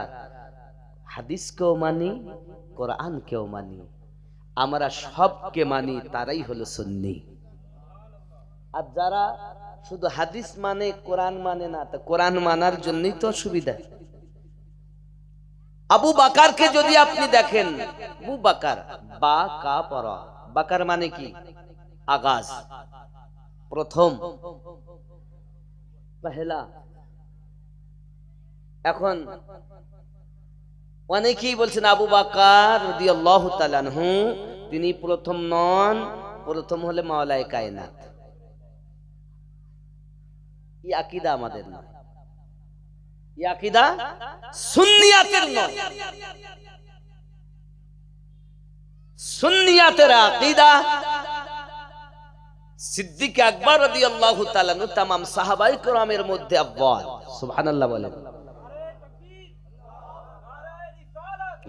হাদিসকেও মানি, কোরআনকেও মানি, আমরা সবকে মানি, তারাই হলো সুন্নি। আর যারা শুধু হাদিস মানে, কোরআন মানে না, তা কোরআন মানার জন্যই তো সুবিধা। আবু বাকারকে যদি আপনি দেখেন, আবু বাকার, বা কা পরা, বাকার মানে কি? আগাজ, প্রথম, পহেলা। এখন অনেকেই বলছেন আবু বকর রাদিয়াল্লাহু তাআলা আনহু তিনি প্রথম নন, প্রথম হলে মাওলায়ে কায়নাত। এই আকীদা আমাদের নয়। এই আকীদা সুন্নিয়াতের নয়। সুন্নিয়াতের আকীদা সিদ্দিক আকবর রাদিয়াল্লাহু তাআলা আনহু तमाम সাহাবায়ে কেরামের মধ্যে আউয়াল। সুবহানাল্লাহ বলেন।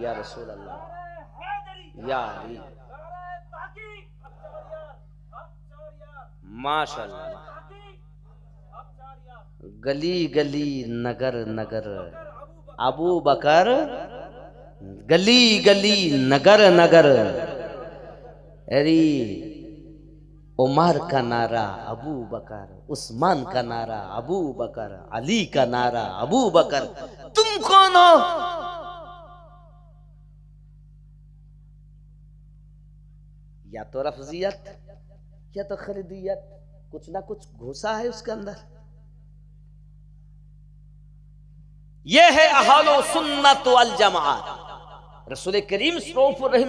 ইয়া রাসূলুল্লাহ, ইয়া আলী, माशाअल्लाह। गली गली नगर नगर अबू बकर, गली गली नगर नगर, अरे उमर का नारा अबू बकर, उस्मान का नारा अबू बकर, अली का नारा अबू बकर, तुम कौन हो? या तो रफजियत या तो खरीदियत, कुछ ना कुछ घुसा है उसके अंदर। ये है अहलो सुन्नत वल जमाअत। रसूल करीम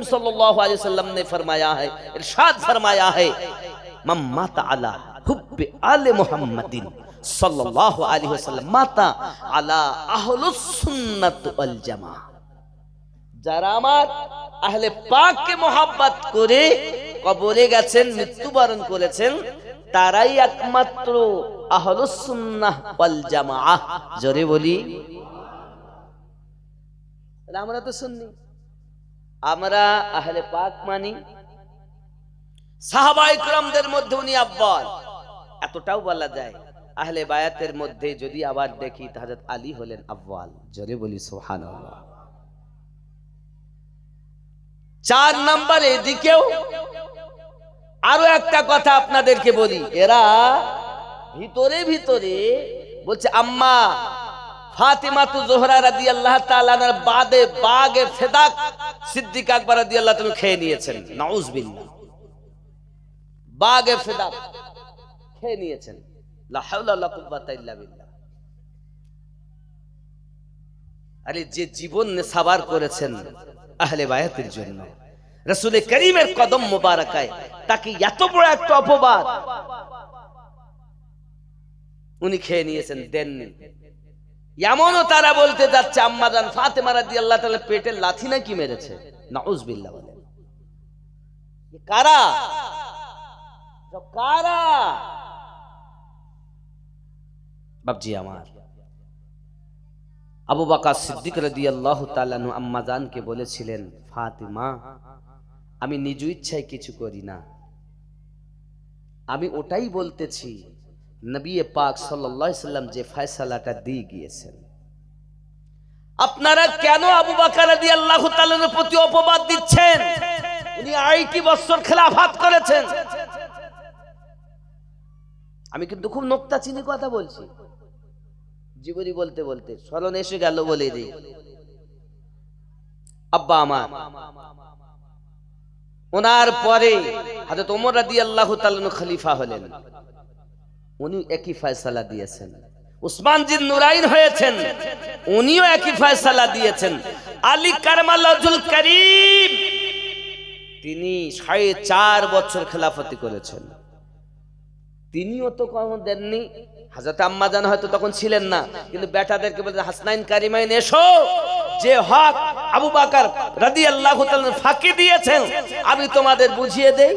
सल्लल्लाहु अलैहि वसल्लम ने फरमाया है, इरशाद फरमाया है, मम माता अला हुब्बे आले मुहम्मदिन सल्लल्लाहु अलैहि वसल्लम माता अला अहलुस सुन्नत वल जमाअत। যারা আমার আহলে পাককে মহব্বত করে কবরে গেছেন, মৃত্যুবরণ করেছেন, তারাই একমাত্র আহলুস সুন্নাহ ওয়াল জামাআহ। জোরে বলি। আমরা তো সুন্নি, আমরা আহলে পাক মানি। সাহাবায়ে কেরামদের মধ্যে উনি আউয়াল, এতটাও বলা যায়। আহলে বায়াতের মধ্যে যদি আবার দেখি তো হযরত আলী হলেন আউয়াল। জোরে বলি সুবহানাল্লাহ। 4 নম্বর এদিকেও আরো একটা কথা আপনাদেরকে বলি, এরা ভিতরে ভিতরে বলছে আম্মা ফাতিমা তু জোহরা রাদিয়াল্লাহু তাআলা আনহার বাদে বাগে ফেদাক সিদ্দিক আকবর রাদিয়াল্লাহু তাআলা খেয়ে নিয়েছেন। নাউজুবিল্লাহ, বাগে ফেদাক খেয়ে নিয়েছেন। লা হাওলা ওয়ালা কুওয়াতা ইল্লা বিল্লাহ। আরে যে জীবন নেসাবার করেছেন আহলে বায়াতের জন্য, রাসূল করিমের কদম মুবারকায়, তাকে এত বড় একটা অপবাদ উনি খেয়ে নিয়েছেন, দেননি। এমনও তারা বলতে যাচ্ছে আম্মা জান ফাতেমা রাদিয়াল্লাহু তাআলা পেটে লাথি নাকি মেরেছে। নাউজুবিল্লাহ বলেন। কারা কারা বাপজি আমার, আবু বকর সিদ্দিক রাদিয়াল্লাহু তাআলা আনহু আম্মা জানকে বলেছিলেন, ফাতিমা আমি নিজ ইচ্ছায় কিছু করি না, আমি ওটাই বলতেছি নবী পাক সাল্লাল্লাহু আলাইহি সাল্লাম যে ফয়সালাটা দিয়ে গিয়েছেন। আপনারা কেন আবু বকর রাদিয়াল্লাহু তাআলার প্রতি অপবাদ দিচ্ছেন? উনি 80 বছর খেলাফত করেছেন। আমি কিন্তু খুব নোকতা চিনি কথা বলছি, জীবনী বলতে বলতে স্মরণ এসে গেল বলে দিই। আব্বা আমার, ওনার পরে হযরত ওমর রাদিয়াল্লাহু তাআলা খলিফা হলেন, উনি একই ফয়সালা দিয়েছেন। উসমান জিন নুরাইন হয়েছেন, উনিও একই ফয়সালা দিয়েছেন। আলী কারমাল্লাহুল করিম তিনি 4.5 বছর খেলাফতি করেছেন, তিনিও তো কম দেননি। হযরত আম্মা জান হয়তো তখন ছিলেন না, কিন্তু বেটাদেরকে বলতে হাসনাইন কারিমাইন এসো, যে হক আবু বকর রাদিয়াল্লাহু তাআলা ফাঁকি দিয়েছেন আমি তোমাদের বুঝিয়ে দেই,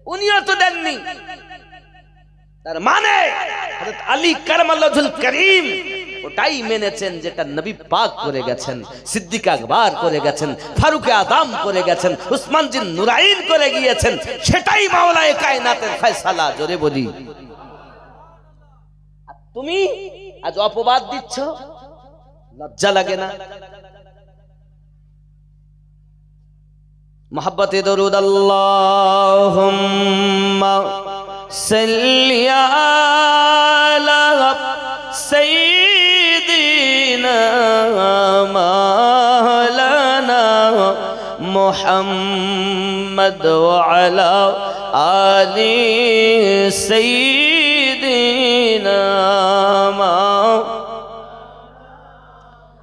উনিও তো দেননি। তার মানে হযরত আলী কারমাল্লাহুল করিম ওটাই মেনেছেন যেটা নবী পাক করে গেছেন, সিদ্দিক আকবর করে গেছেন, ফারুক আযম করে গেছেন, উসমান জিন নুরাইন করে গিয়েছেন, সেটাই মাওলায়ে কায়নাতের ফয়সালা। জোরে বলি। তুমি আজ অপবাদ দিচ্ছ, লজ্জা লাগে না? মোহাব্বতে দরুদ আল্লাহুম্মা সাল্লি আলা সাইয়্যিদিনা মাওলানা মুহাম্মদ ওয়া আলা আলি সাইয়্যিদিনা।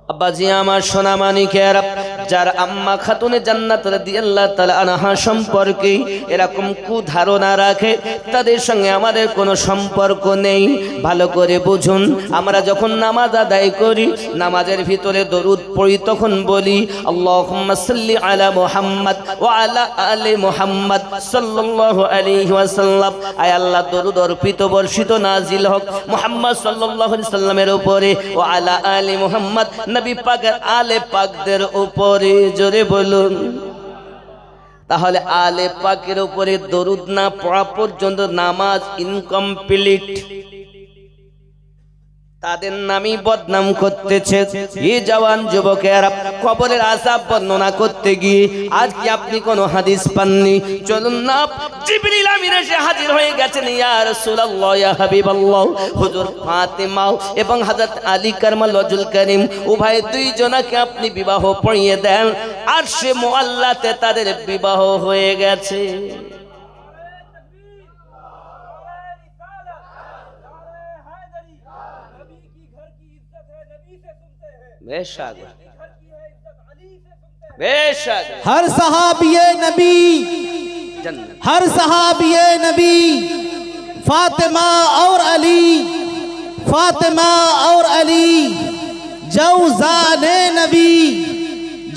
আব্বাজি আমার সোনা মানিকেরা, যার আম্মা খাতুনে জান্নাত রাদিয়াল্লাহু তাআলা আনহা সম্পর্কে এরকম কুধারণা রাখে, তাদের সঙ্গে আমাদের কোনো সম্পর্ক নেই। ভালো করে বুঝুন, আমরা যখন নামাজ আদায় করি, নামাজের ভিতরে দরুদ পড়ি, তখন বলি আল্লাহুম্মা সাল্লি আলা মুহাম্মদ ওয়া আলা আলি মুহাম্মদ সাল্লাল্লাহু আলাইহি ওয়াসাল্লাম। আয় আল্লাহ, দরুদ অর্পিত বর্ষিত নাজিল হোক মুহাম্মদ সাল্লাল্লাহু আলাইহি সাল্লামের উপরে, ওয়া আলা আলি মুহাম্মদ, নবী পাকের আলে পাকদের উপরে। জোরে বলুন। তাহলে আলে পাকের উপরে দরুদ না পড়া পর্যন্ত নামাজ ইনকমপ্লিট। তাদের নামই বদনাম করতেছে। এই জওয়ান যুবকেরা কবরের আযাব বর্ণনা করতে গিয়ে আজ কি আপনি কোন হাদিস পাননি? চলুন না, জিবরিল আমিন এসে হাজির হয়ে গেছেন। ইয়া রাসূলুল্লাহ, ইয়া হাবিবাল্লাহ, হুজুর ফাতেমা এবং হযরত আলী কারমালুল কারীম উভয় দুইজনকে আপনি বিবাহ পড়িয়ে দেন। আর সে মুআল্লাতে তাদের বিবাহ হয়ে গেছে। बेशक बेशक हर सहाबिये नबी, जन्नत हर सहाबिये नबी, फातिमा और अली, फातिमा और अली, जौजाने नबी,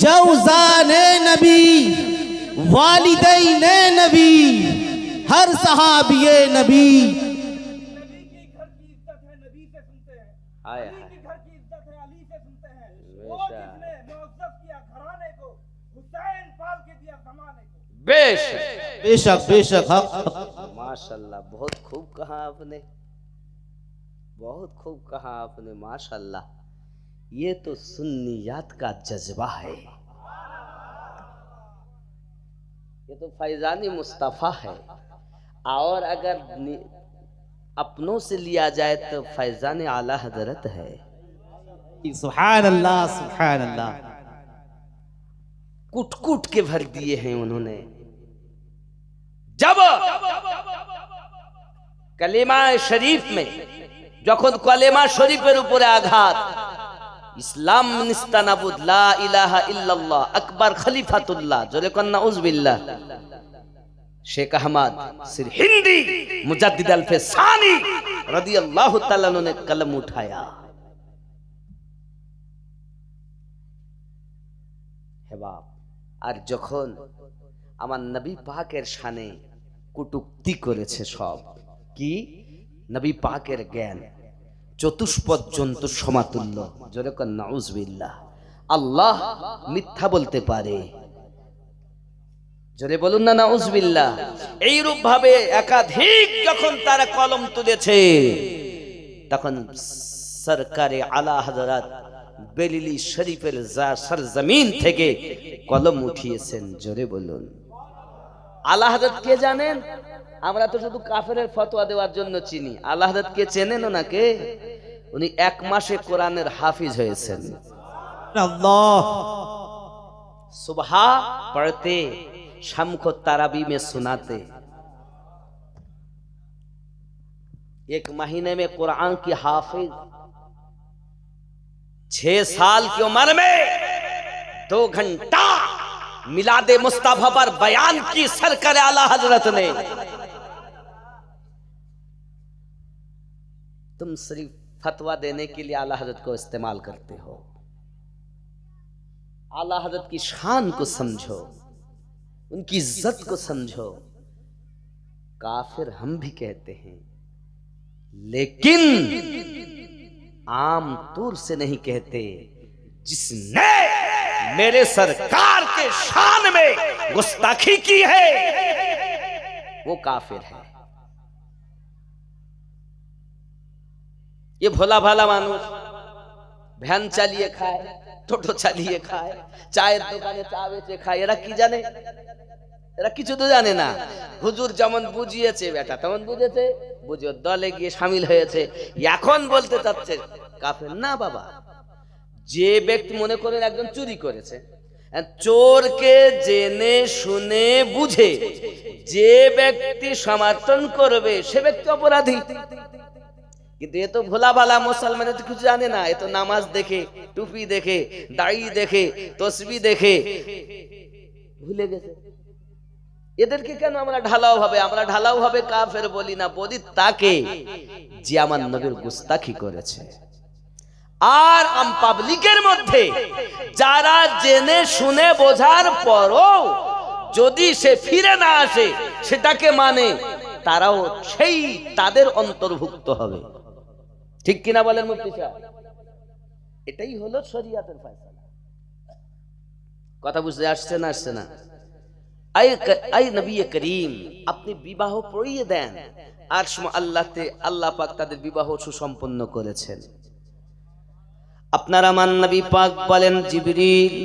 जौजाने नबी, वालिदैन नबी, हर सहाबिये नबी। आया बेशक बेशक बेशक हक। माशाल्लाह, बहुत खूब कहा आपने, बहुत खूब कहा आपने, माशाल्लाह। ये तो सुन्नियात का जज्बा है, ये तो फैजानी मुस्तफ़ा है। और अगर अपनों से लिया जाए तो फैजान आला हजरत है। सुभान अल्लाह, सुभान अल्लाह। कूट कूट के भर दिए हैं उन्होंने। जब कलेमा शरीफ में যখন কলেমা শরীফের উপরে আঘাত, ইসলাম নিস্তানাবুদ, লা ইলাহা ইল্লাল্লাহ, আকবার খলিফাতুল্লাহ, জোরে কন্না উজবিল্লাহ, शेख अहमद सिर हिंदी मुजद्दिद अल-फसानी रदियल्लाहु ताला ने कलम उठाया। हे बाप, আর যখন আমার নবী পাকের শানে কটূক্তি করেছে, সব কি নবী পাকের জ্ঞান চতুষ্পদ জন্তু সমাতুল্য, জোরে কর নাউজুবিল্লাহ। আল্লাহ মিথ্যা বলতে পারে, জোরে বলুন না নাউজুবিল্লাহ। এইরূপ ভাবে একাধিক যখন তারা কলম তুলেছে, তখন সরকারে আলা হযরত বেলিলি শরীফের সরজমিন থেকে কলম উঠিয়েছেন। জোরে বলুন। আলা হযরত কে জানেন? আমরা তো শুধু কাফেরের ফতোয়া দেওয়ার জন্য চিনি। আলা হযরত কে চেনেন ওনাকে? উনি 1 মাসে কোরআনের হাফিজ হয়েছেন। अल्लाह। सुबह पढ़ते, शाम को तरावी में सुनाते। 1 महीने में कुरान की हाफिज, 6 साल की उम्र में 2 घंटा मिलादे मुस्तफा पर बयान की सरकार आला हजरत ने। तुम सिर्फ फतवा देने के लिए आला हजरत को इस्तेमाल करते हो। आला हजरत की शान को समझो, उनकी इज्जत को समझो। काफिर हम भी कहते हैं, लेकिन आम तौर से नहीं कहते। जिसने मेरे सरकार के शान में गुस्ताखी की है वो काफिर है। ये भोला भाला मानुष ভ্যান চালিয়ে খায়, টোটো চালিয়ে খায়, চায়ের দোকানে চা বেচে খায়, এরা কি জানে? এরা কিছু তো জানে না। হুজুর যেমন বুঝিয়েছে বেটা তেমন বুঝেছে, বুঝে দলে গিয়ে শামিল হয়েছে। এখন বলতে চাচ্ছে কাফের না বাবা। যে ব্যক্তি মনে করেন একজন চুরি করেছে, চোরকে জেনে শুনে বুঝে যে ব্যক্তি সমর্থন করবে সে ব্যক্তি অপরাধী। কিন্তু এ তো ভোলা ভালা মুসলমান, তো কিছু জানে না। এ তো নামাজ দেখে, টুপি দেখে, দাড়ি দেখে, তসবি দেখে ভুলে গেছে। এদেরকে কেন আমরা ঢালাও ভাবে, আমরা ঢালাও ভাবে কাফের বলি না, বলি তাকে যে আমার নবীর গুস্তাখি করেছে। আর পাবলিকের মধ্যে যারা জেনে শুনে বোঝার পরও যদি সে ফিরে না আসে, সেটাকে মানে, তারাও সেই তাদের অন্তর্ভুক্ত হবে। ঠিক কিনা বলেন মুফতি সাহেব? এটাই হলো শরীয়তের ফয়সালা। কথা বুঝতে আসছে না? আসছে না? আই নবী করিম, আপনি বিবাহ পড়িয়ে দেন। আর আল্লাহ পাক তাদের বিবাহ সুসম্পন্ন করেছেন। আপনার আমার নবী পাক বলেন, জিবরিল,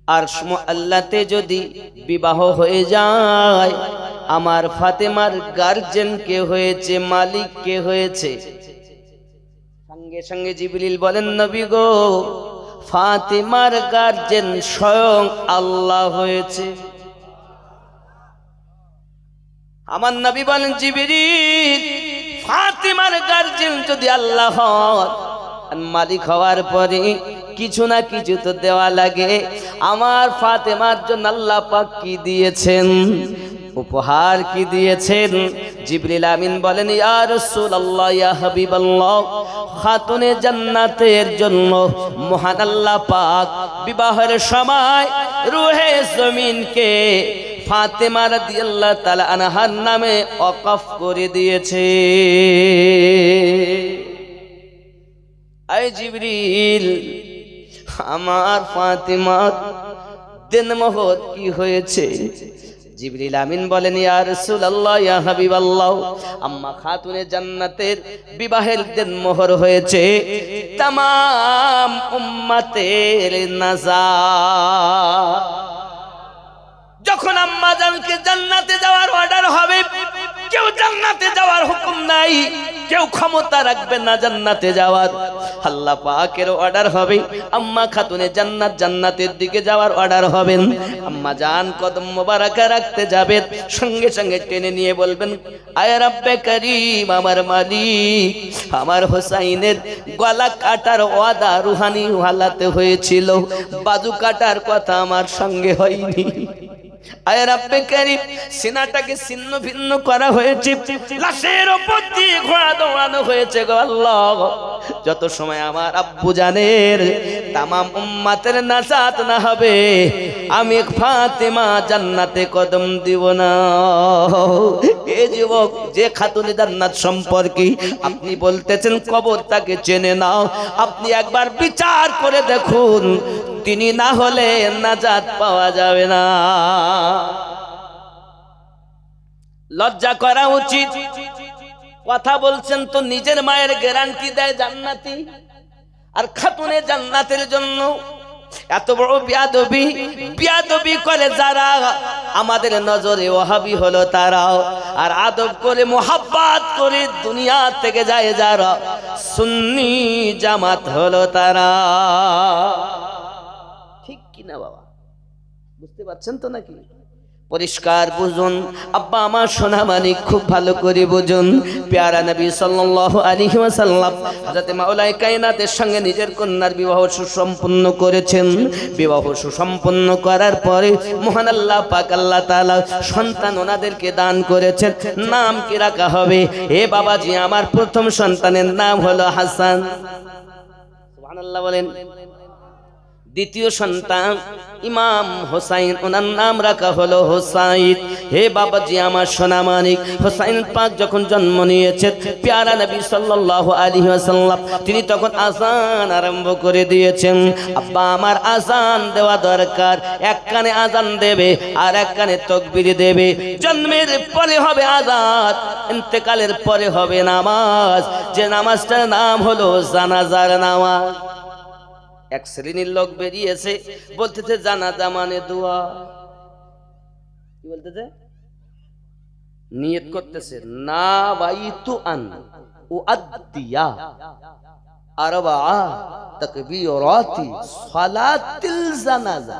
আর আল্লাহতে যদি বিবাহ হয়ে যায়, আমার ফাতেমার গার্জেন কে হয়েছে, মালিক কে হয়েছে? সঙ্গে সঙ্গে জিবরিল বলেন, নবী গো, ফাতেমার গার্জেন স্বয়ং আল্লাহ হয়েছে। আমার নবী বলেন, জিবরিল, ফাতেমার গার্জেন যদি আল্লাহ হন, মালিক হওয়ার পরে কিছু না কিছু তো দেওয়া লাগে। আমার ফাতেমার জন্য আল্লাহ পাক কি দিয়েছেন, উপহার কি দিয়েছেন? জিবরিল আমিন বলেন, ইয়া রাসূলুল্লাহ, ইয়া হাবিবাল্লাহ, খাতুনে জান্নাতের জন্য মহান আল্লাহ পাক বিবাহের সময় রূহে জমিনকে ফাতেমা রাদিয়াল্লাহু তাআলা আনহার নামে ওয়াকফ করে দিয়েছে। আয় জিবরিল, আমার ফাতেমার দেনমোহর কি হয়েছে? জিবরিল আমিন বলেন, ইয়া রাসূলুল্লাহ, ইয়া হাবিবাল্লাহ, আম্মা খাতুনে জান্নাতের বিবাহের দেনমোহর হয়েছে तमाम উম্মতের নাজাত। যখন আম্মা জানকে জান্নাতে যাওয়ার অর্ডার হবে, কেউ জান্নাতে যাওয়ার হুকুম নাই, কেউ ক্ষমতা রাখবে না জান্নাতে যাওয়ার। আল্লাহ পাকের অর্ডার হবে, আম্মা খাতুনে জান্নাতের দিকে যাওয়ার অর্ডার হবেন। আম্মা জান কদম মোবারকা রাখতে যাবেন, সঙ্গে সঙ্গে টেনে নিয়ে বলবেন, আয় রব্বে করিম, আমার মালিক, আমার হোসাইনের গলা কাটার ওয়াদা রুহানি হালাতে হয়েছিল, বাজু কাটার কথা আমার সঙ্গে হয়নি। আয় রব্বে করিম, সিনাটাকে ছিন্ন ভিন্ন করা হয়েছে, লাশের উপর দিয়ে ঘোড়া দৌড়ানো হয়েছে গো আল্লাহ। যত সময় আমার আব্বু জানের তামাম উম্মতের নাজাত না হবে, আমি ফাতেমা জান্নাতে কদম দিব না। এ যুবক, যে খাতুনে জান্নাত সম্পর্কে আপনি বলতেছেন কবর তাকে চেনে নাও, আপনি একবার বিচার করে দেখুন, তিনি না হলে নাজাত পাওয়া যাবে না। লজ্জা করা উচিত। কথা বলছেন তো নিজের মায়ের গ্যারান্টি দেয় জান্নাতি, আর খাতুনে জান্নাতের জন্য এত বড় বিয়াদবি করে যারা, আমাদের নজরে ওয়াহাবি হলো তারাও, আর আদব করে মোহাব্বত করে দুনিয়া থেকে যায় যারা, সুন্নি জামাত হলো তারা। ঠিক কিনা বাবা? বুঝতে পারছেন তো নাকি? পরিষ্কার বুঝুন। আব্বা আমার সোনা মানিক, খুব ভালো করে বুঝুন। প্যারা নবী সাল্লাল্লাহু আলাইহি ওয়াসাল্লাম হযরত মাওলাই কায়নাতের সঙ্গে নিজের কন্যার বিবাহ সুসম্পন্ন করেছেন। বিবাহ সুসম্পন্ন করার পরে মহান আল্লাহ পাক আল্লাহ তাআলা সন্তান ওনাদেরকে দান করেছেন। নাম কি রাখা হবে? হে বাবাজি, আমার প্রথম সন্তানের নাম হলো হাসান। সুবহানাল্লাহ বলেন। দ্বিতীয় সন্তান ইমাম হোসাইন, ওনার নাম রাখা হলো হোসাইন। হে বাবাজি আমার সোনা মানিক, হোসাইন পাক যখন জন্ম নিয়েছে, প্যারা নবী সাল্লাল্লাহু আলাইহি ওয়াসাল্লাম তিনি তখন আযান আরম্ভ করে দিয়েছেন। আব্বা আমার আযান দেওয়া দরকার, এক কানে আযান দেবে আর এক কানে তাকবীর দেবে। জন্মের পরে হবে আযান, ইন্তেকালের পরে হবে নামাজ, যে নামাজটার নাম হলো জানাজার নামাজ। এক শ্রেণীর লোক বেরিয়েছে, বলতেছে জানাজা মানে দোয়া। কি বলতেছে? নিয়ত করতেছে, না বাইতু আন উআদ্দিয়া আরবা তাকবীরাতি সালাতিল জানাজা।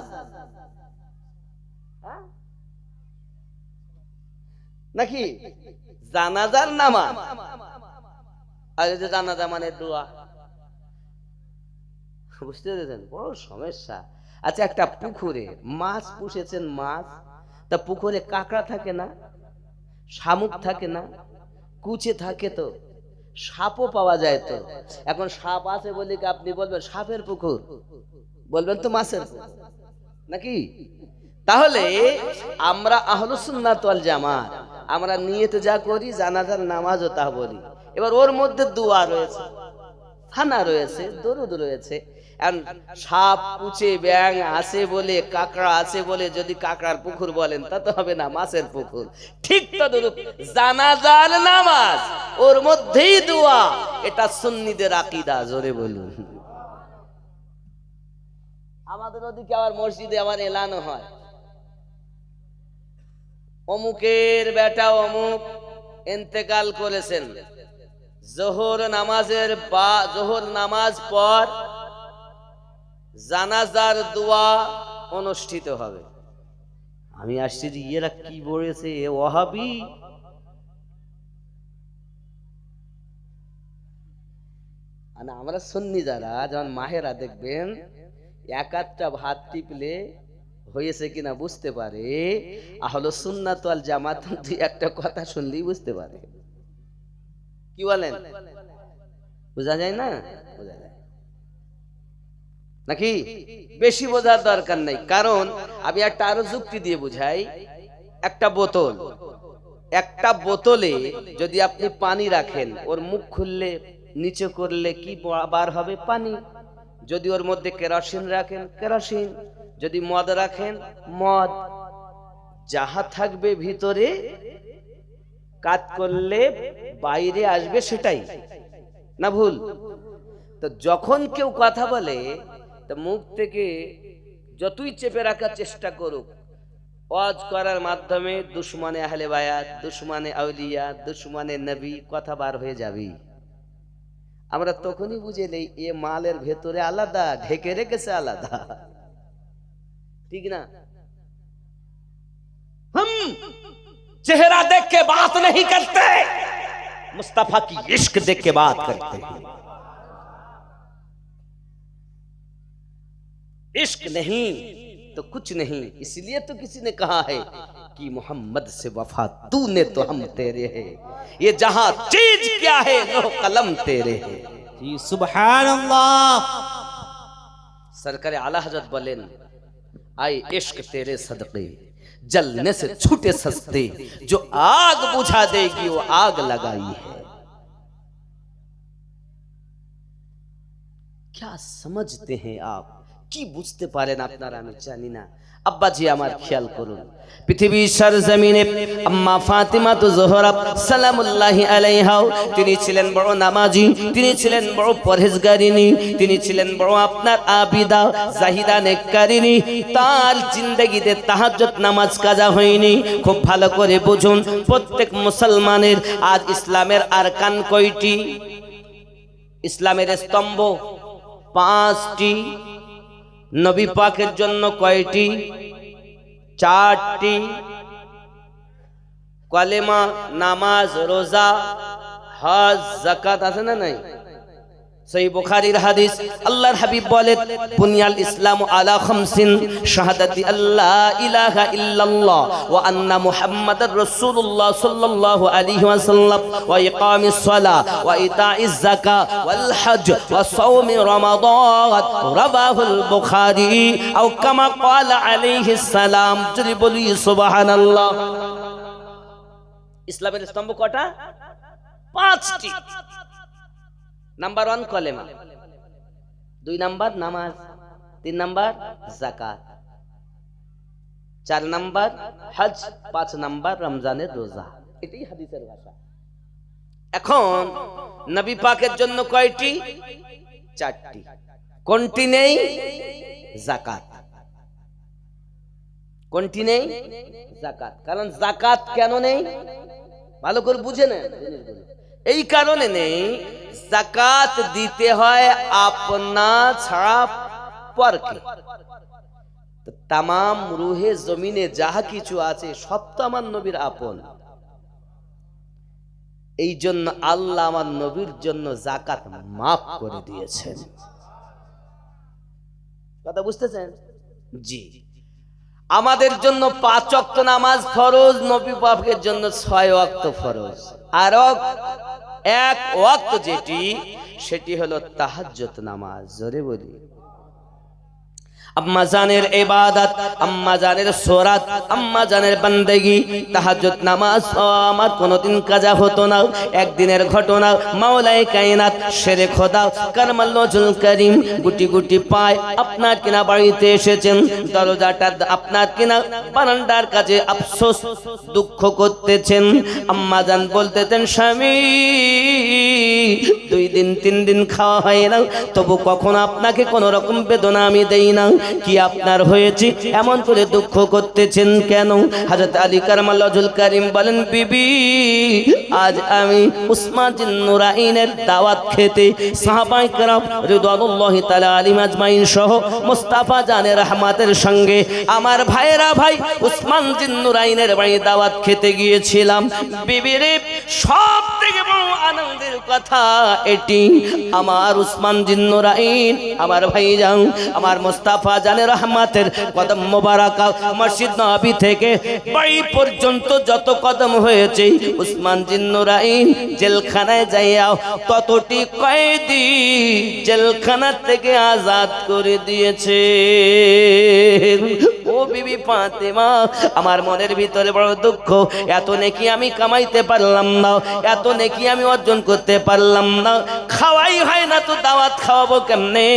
নাকি জানাজার নামাজ আর এই যে জানাজা মানে দোয়া, বুঝতে পেরেছেন? বড় সমস্যা। আচ্ছা, একটা পুকুরে মাছ পুষেছেন, মাছ, তা পুকুরে কাঁকড়া থাকে না, শামুক থাকে না, কুচে থাকে, তো সাপও পাওয়া যায়। তো এখন সাপ আছে বলে কি আপনি বলবেন সাপের পুকুর? বলবেন তো মাছের পুকুর নাকি? তাহলে আমরা আহলুস সুন্নাত ওয়াল জামাত, আমরা নিয়তে যা করি, জানাজার নামাজও তা বলি। এবার ওর মধ্যে দোয়া রয়েছে, থানা রয়েছে, দরুদ রয়েছে। আর সাপ, কুচে, ব্যাং আছে বলে, কাঁকড়া আছে বলে যদি কাঁকড়ার পুকুর বলেন তা তো হবে না, মাছের পুকুর। ঠিক তদ্রূপ জানাজার নামাজ, ওর মধ্যেই দোয়া। এটা সুন্নিদের আকীদা, জোরে বলুন। আমাদের ওদিকে আবার মসজিদে আবার এলানো হয়, অমুকের বেটা অমুক ইন্তেকাল করেছেন, জোহর নামাজ পর জানাজার দোয়া অনুষ্ঠিত হবে। আমি আসছি যে এরা কি বলেছে, এ ওয়াহাবি। আমরা সুন্নি যারা, যেমন মাহেরা দেখবেন এক আধটা ভাত টিপলে হয়েছে কিনা বুঝতে পারে, আহলুস সুন্নাত ওয়াল জামাত দুই একটা কথা শুনলেই বুঝতে পারে। কি বলেন? বোঝা যায় না? বোঝা যায় নাকি? বেশি বোঝার দরকার নেই, কারণ আমি একটা আরো যুক্তি দিয়ে বুঝাই। একটা বোতলে যদি আপনি পানি রাখেন, ওর মুখ খুললে নিচে করলে কি বার হবে? পানি। যদি ওর মধ্যে কেরোসিন রাখেন, কেরোসিন। যদি মদ রাখেন, মদ। যাহা থাকবে ভিতরে, কাজ করলে বাইরে আসবে, সেটাই না ভুল? তো যখন কেউ কথা বলে, তা মুখ থেকে যতই চেপে রাখার চেষ্টা করুক, ওয়াজ করার মাধ্যমে দুশমনে আহলে বায়াত, দুশমনে আউলিয়া, দুশমনে নবী কথা বার হয়ে যাবে। আমরা তখনই বুঝে নেই এ মালের ভেতরে আলাদা, ঢেকে রেখেছে আলাদা, ঠিক না? हम चेहरा देख के बात नहीं करते, मुस्तफा की इश्क देख के बात करते हैं। इश्क नहीं तो कुछ नहीं, इसलिए तो किसी ने कहा है कि मोहम्मद से वफा तूने तो हम तेरे है, ये जहां चीज क्या है लो कलम तेरे है। जी सुभान अल्लाह। सरकार आला हजरत बोलेन, आई इश्क तेरे सदके, जलने से छूटे सस्ते, जो आग बुझा देगी वो आग लगाई है। क्या समझते हैं आप? কি বুঝতে পারেন আপনারা আমি জানি না। আব্বাজি আমার খেয়াল করুন, পৃথিবীর সরজমিনে আম্মা ফাতিমা তো জোহরা সালামুল্লাহি আলাইহা, তিনি ছিলেন বড় নামাজি, তিনি ছিলেন বড় পরহেজগারিনী, তিনি ছিলেন বড় আপনার আবিদা, জাহিদা, নেককারিনী। তার জিন্দেগিতে তাহাজ্জুদ নামাজ কাজা হয়নি। খুব ভালো করে বুঝুন, প্রত্যেক মুসলমানের আজ ইসলামের আরকান কয়টি? ইসলামের স্তম্ভ 5টি। নবী পাকের জন্য কয়টি? 4টি। কলেমা, নামাজ, রোজা, হজ, যাকাত আছে না নাই? সহিহ বুখারীর হাদিস, আল্লাহর হাবিব বলেন, বুনিয়াল ইসলামু আলা খামসিন, শাহাদাতি আল্লা ইলাহা ইল্লাল্লাহ ওয়া আন্না মুহাম্মাদার রাসূলুল্লাহ সাল্লাল্লাহু আলাইহি ওয়াসাল্লাম, ওয়া ইকামিস সালাহ ওয়া ইতাইজ যাকাত ওয়াল হজ ওয়া সাওমি রমাদান, রাবাহুল বুখারী আও কামা ক্বালা আলাইহিস সালাম। যদি বলি সুবহানাল্লাহ। ইসলামের স্তম্ভ কয়টা? 5টি। নাম্বার 1 কলেমা, 2 নাম্বার নামাজ, 3 নাম্বার যাকাত, 4 নাম্বার হজ, 5 নাম্বার রমজানের রোজা। এটাই হাদিসের ভাষা। এখন নবী পাকের জন্য কয়টি? 4টি। কোনটি নেই? যাকাত। কোনটি নেই? যাকাত। কারণ যাকাত কেন নেই ভালো করে বুঝে নেন জিনিসগুলো। এই কারণে নেই, যাকাত দিতে হয় আপনা ছাড়া পরকে। তামাম রুহে জমিনে যাহা কিছু আছে সব তো আমার নবীর আপন। এই জন্য আল্লাহ আমার নবীর জন্য যাকাত মাফ করে দিয়েছেন। কথা বুঝতেছেন? জি। আমাদের জন্য 5 ওয়াক্ত নামাজ ফরজ, নবী পাকের জন্য 6 ওয়াক্ত ফরজ। আর এক ওয়াক্ত সেটি হলো তাহাজ্জুদ নামাজ। জোরে বলি। আম্মা জানের ইবাদত, আম্মা জানের সুরাত, আম্মা জানের বান্দেগি, তাহাজ্জুদ নামাজ আমার কোনোদিন কাজা হতো না। একদিনের ঘটনা, মাওলাই কায়নাত শেরে খোদা কারমাল্লাহুল করিম গুটি গুটি পায় আপনার কিনা বাড়িতে এসেছেন। দরজাটা আপনার কিনা বারান্দার কাছে আফসোস দুঃখ করতেছেন। আম্মা জান বলতেছেন, স্বামী 2 দিন 3 দিন খাওয়া হয় না, তবু কখনো আপনাকে কোনো রকম বেদনা আমি দেই না। কি আপনার হয়েছে, এমন করে দুঃখ করতেছেন কেন? হযরত আলী কারমাল্লাহুল করিম বলেন, বিবি আজ আমি উসমান বিন নুরাইনের দাওয়াত খেতে সাহাবায়ে কেরাম রিদওয়ানুল্লাহি তাআলা আলাইহিম আজমাইন সহ মুস্তাফা জানের রহমাতের সঙ্গে আমার ভাইরা ভাই উসমান বিন নুরাইনের বাড়ি দাওয়াত খেতে গিয়েছিলাম। বিবি রে, সব থেকে বড় আনন্দের কথা এটি, আমার উসমান বিন নুরাইন আমার ভাইজান আমার মুস্তাফা জানের রহমাতের কদম মোবারকা মসজিদ নববী থেকে বাড়ি পর্যন্ত যত কদম হয়েছে উসমান বিন নুরাইন জেলখানায় যাইয়া ততটি কয়েদি জেলখানা থেকে আজাদ করে দিয়েছে। ও বিবি ফাতেমা, আমার মনের ভিতরে বড় দুঃখ, এত নেকি আমি কামাইতে পারলাম না, এত নেকি আমি অর্জন করতে পারলাম না, খাওয়াই হয় না তো দাওয়াত খাওয়াবো কেমনে?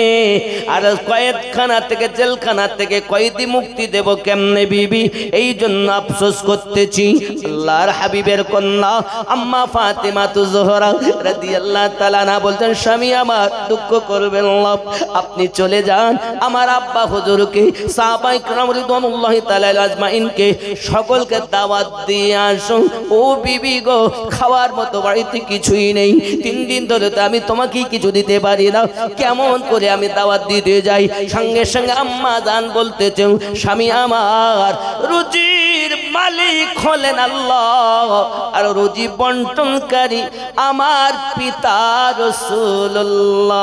আর কয়েদখানা থেকে জেলখানা থেকে কয়েদি মুক্তি দেব কেমনে বিবি? এই জন্য আফসোস করতেছি। আল্লাহর হাবিবের কন্যা আম্মা ফাতেমা জোহরা রাদিয়াল্লাহু তাআলা আনহা বলতেন, স্বামী আমার দুঃখ করবেন না, আপনি চলে যান, আমার আব্বা হুজুরকে সাহাবায়ে কেরাম রিদওয়ানুল্লাহি তাআলা আজমাইনকে সকলকে দাওয়াত দিয়ে আসুন। ও বিবি গো, খাওয়ার মতো বাড়িতে কিছুই নেই, 3 দিন ধরে তো আমি তোমাকে কিছু দিতে পারি না, কেমন করে আমি দাওয়াত দিতে যাই? সঙ্গে সঙ্গে আম্মা জান বলতেছেন, স্বামী আমার রুজির মালিক হলেন আল্লাহ, আর রুজি বন্টনকারী আমার পিতা রাসূলুল্লাহ।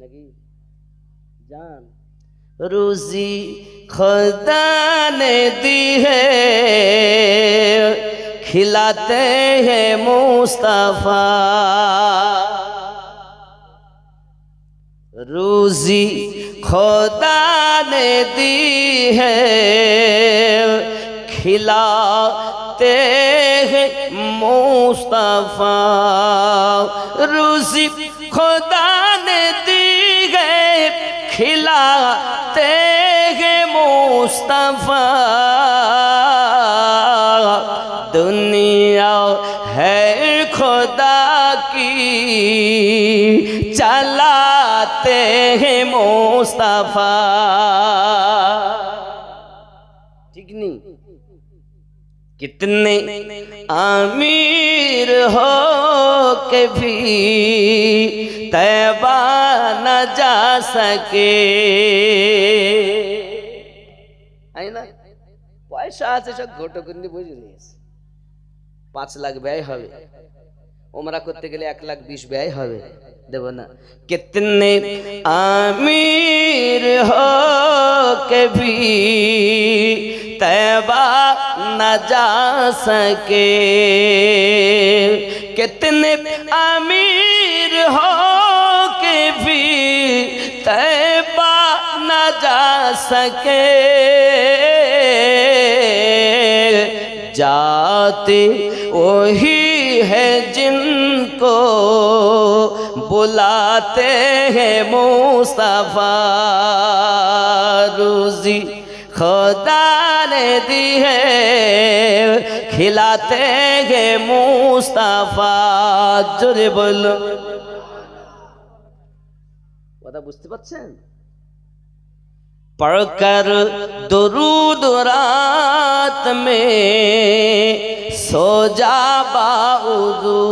নাকি জান, রুজি खुदा ने दी है खिलाते हैं मुस्तफा, रोजी खुदा ने दी है खिलाते हैं मुस्तफा, रोजी खुदा ने दी है खिलाते हैं मुस्तफा, दुनिया है खुदा की चलाते हैं मुस्तफा। ठीक नहीं? कितने अमीर हो के भी तैबा न जा सके, পয়সা আছে সব ঘটকুন্দি বুঝে নিয়েছে। 5 লাখ ব্যয় হবে, উমরা করতে গেলে 1,20,000 ব্যয় হবে, দেব না। कितने अमीर हो के भी तैबा न जा सके, कितने अमीर हो के भी तैबा न जा सके, जाते वही है जिनको बुलाते हैं मुस्तफा, रोजी खुदा ने दी है खिलाते हैं मुस्तफा। जोरे बोलो, কথা বুঝতে পারছেন? पढ़कर दुरूद रात में सो जा बाउदू,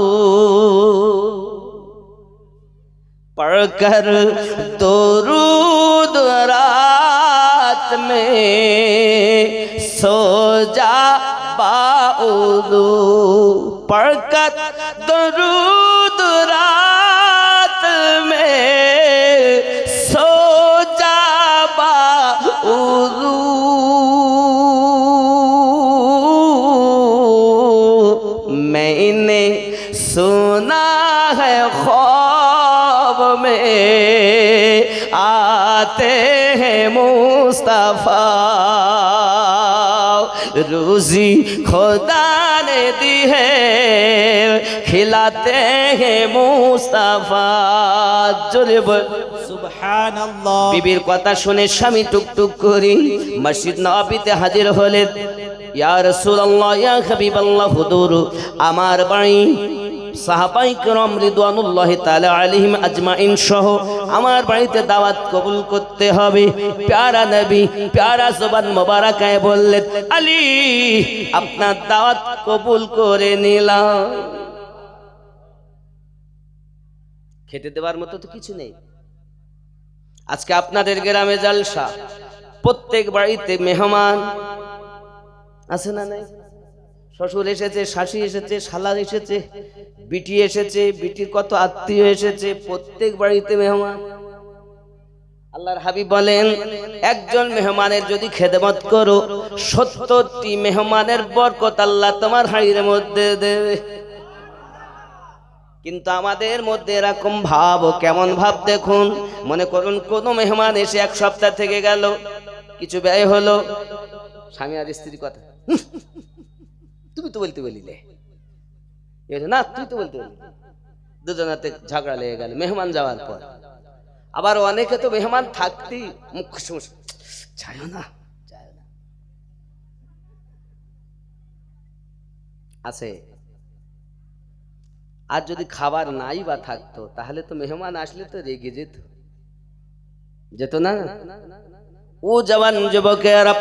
पढ़कर दुरूद रात में सो जा बाउदू पढ़कर दरूद रात में सो जा बाउदू मैंने सुना है ख्वाब में आते हैं मुस्तफा रोजी खुदा ने दी है खिलाते हैं मुस्तफा जोरे बोल सुबहानाल्लाह। বিবির কথা শুনে স্বামী টুকটুক করে মসজিদ নববীতে হাজির হলেন। ইয়া রাসূলুল্লাহ ইয়া হাবিবাল্লাহ হুজুর আমার বাড়ি সাহাবায়ে কেরাম রিদওয়ানুল্লাহি তাআলা আলাইহিম আজমাইন সহ আমার বাড়িতে দাওয়াত কবুল করতে হবে। প্যারা নবী প্যারা জবান মোবারকায় বললেন আলী আপনার দাওয়াত কবুল করে নিলাম। খেতে দেওয়ার মতো তো কিছু নেই। আজকে আপনাদের গ্রামে জলসা, প্রত্যেক বাড়িতে মেহমান আছে না নাই? শ্বশুর এসেছে, শাশি এসেছে, শালা এসেছে, বিটি এসেছে, বিটির কত আত্মীয় এসেছে, প্রত্যেক বাড়িতে মেহমান। আল্লাহর হাবিব বলেন একজন মেহমানের যদি খেদমত করো 70টি মেহমানের বরকত আল্লাহ তোমার হাড়ির মধ্যে দেবে। কিন্তু আমাদের মধ্যে এরকম ভাব, কেমন ভাব দেখুন, মনে করুন কোন মেহমান এসে এক সপ্তাহ থেকে গেল, কিছু ব্যয় হলো, স্বামী আর স্ত্রীর কথা তুমি তো বলতে বলিলে না, তুই তো বলতে বলি, দুজনাতে ঝগড়া লেগে গেল মেহমান যাওয়ার পর। আবার অনেকে তো মেহমান থাকতেই মুখ চায় না আছে। আর যদি খাবার নাই বা থাকতো তাহলে তো মেহমান আসলে তো রেগে যেত না। ও জওয়ান যুবকেরা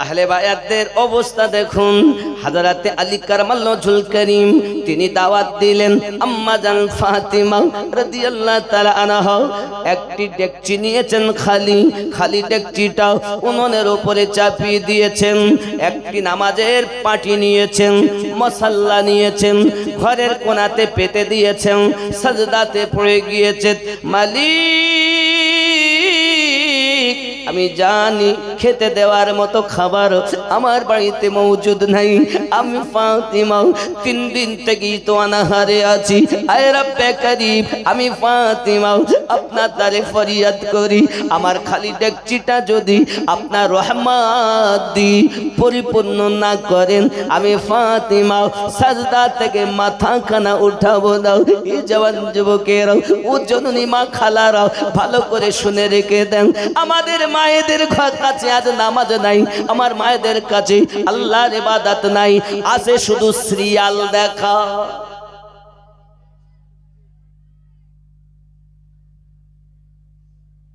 আহলে বায়াতদের অবস্থা দেখুন। হযরতে আলী কারামাল্লাহুল করিম তিনি দাওয়াত দিলেন আম্মা জান ফাতিমা রাদিয়াল্লাহু তাআলা আনহা একটি ডেকচি নিয়েছেন, খালি ডেকচিটা উনুনের উপরে চাপিয়ে দিয়েছেন, একটি নামাজের পাটি নিয়েছেন, মশাল্লা নিয়েছেন, ঘরের কোণাতে পেতে দিয়েছেন, সাজদাতে পড়ে গিয়েছেন মালিক আমি জানি খেতে দেওয়ার মতো খাবার আমার বাড়িতে মজুদ নাই, আমি ফাতিমা 3 দিন থেকেই তো অনাহারে আছি, আয় রব্বে করিম আমি ফাতিমা আপনার দ্বারে ফরিয়াদ করি আমার খালি ডেকচিটা যদি আপনার রহমত দি পরিপূর্ণ না করেন আমি ফাতিমা সাজদা থেকে মাথাখানা উঠাবো না। এই জওয়ান যুবকেরা ও জননী মা খালারা ভালো করে শুনে রেখে দেন, আমাদের মায়েদের কাছে আজ নামাজ নাই, আমার মায়েদের কাছে আল্লাহর ইবাদত নাই, আছে শুধু সিরিয়াল দেখা।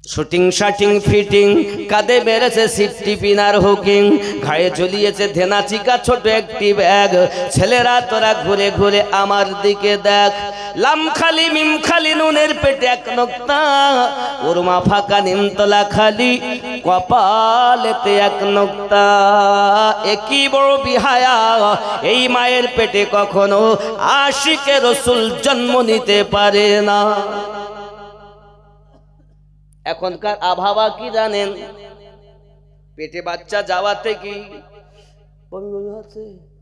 শুটিং শাটিং ফিটিং কাঁধে মেরেছে সিফটি পিনার হুকিং, ঘায়ে ঝুলিয়েছে ধেনাচিকা ছোট একটি ব্যাগ, ছেলেরা তোরা ঘুরে ঘুরে আমার দিকে দেখ, লাম খালি মিম খালি নুনের পেটে 1 নোক্তা, ওরমা ফাঁকা নিমতলা খালি কপালেতে 1 নোক্তা, একই বড় বিহায়া এই মায়ের পেটে কখনো আশিকে রসুল জন্ম নিতে পারে না। এখনকার আবহাওয়া কি জানেন? পেটে বাচ্চা যাওয়াতে কি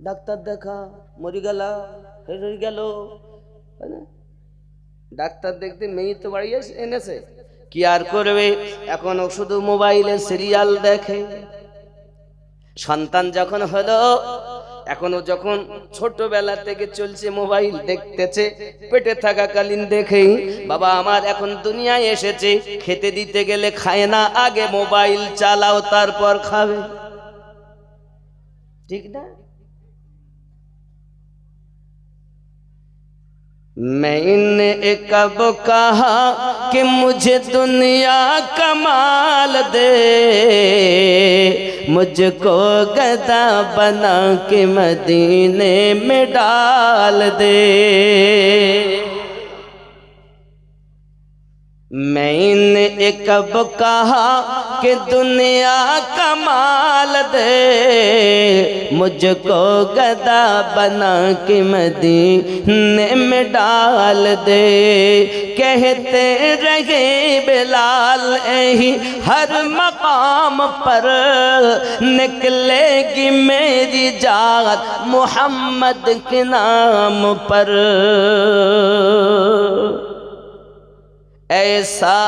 ডাক্তার দেখা মরে গেল, ডাক্তার দেখতে মেয়ে তো বাড়ি এনেছে, কি আর করবে, এখনো শুধু মোবাইলে সিরিয়াল দেখে। সন্তান যখন হলো এখনো যখন ছোটবেলা থেকে চলছে মোবাইল দেখতেছে, পেটে থাকাকালীন দেখেই বাবা আমার এখন দুনিয়ায় এসেছে, খেতে দিতে গেলে খায় না, আগে মোবাইল চালাও তারপর খাবে, ঠিক না? मैंने कब कहा कि मुझे दुनिया कमाल दे, मुझको गदा बना के मदीने में डाल दे। मैंने कब कहा कि दुनिया कमाल दे, मुझको गदा बना के मदीने में डाल दे। कहते रहे बिलाल यही हर मकाम पर, निकलेगी मेरी जात मोहम्मद के नाम पर। ऐसा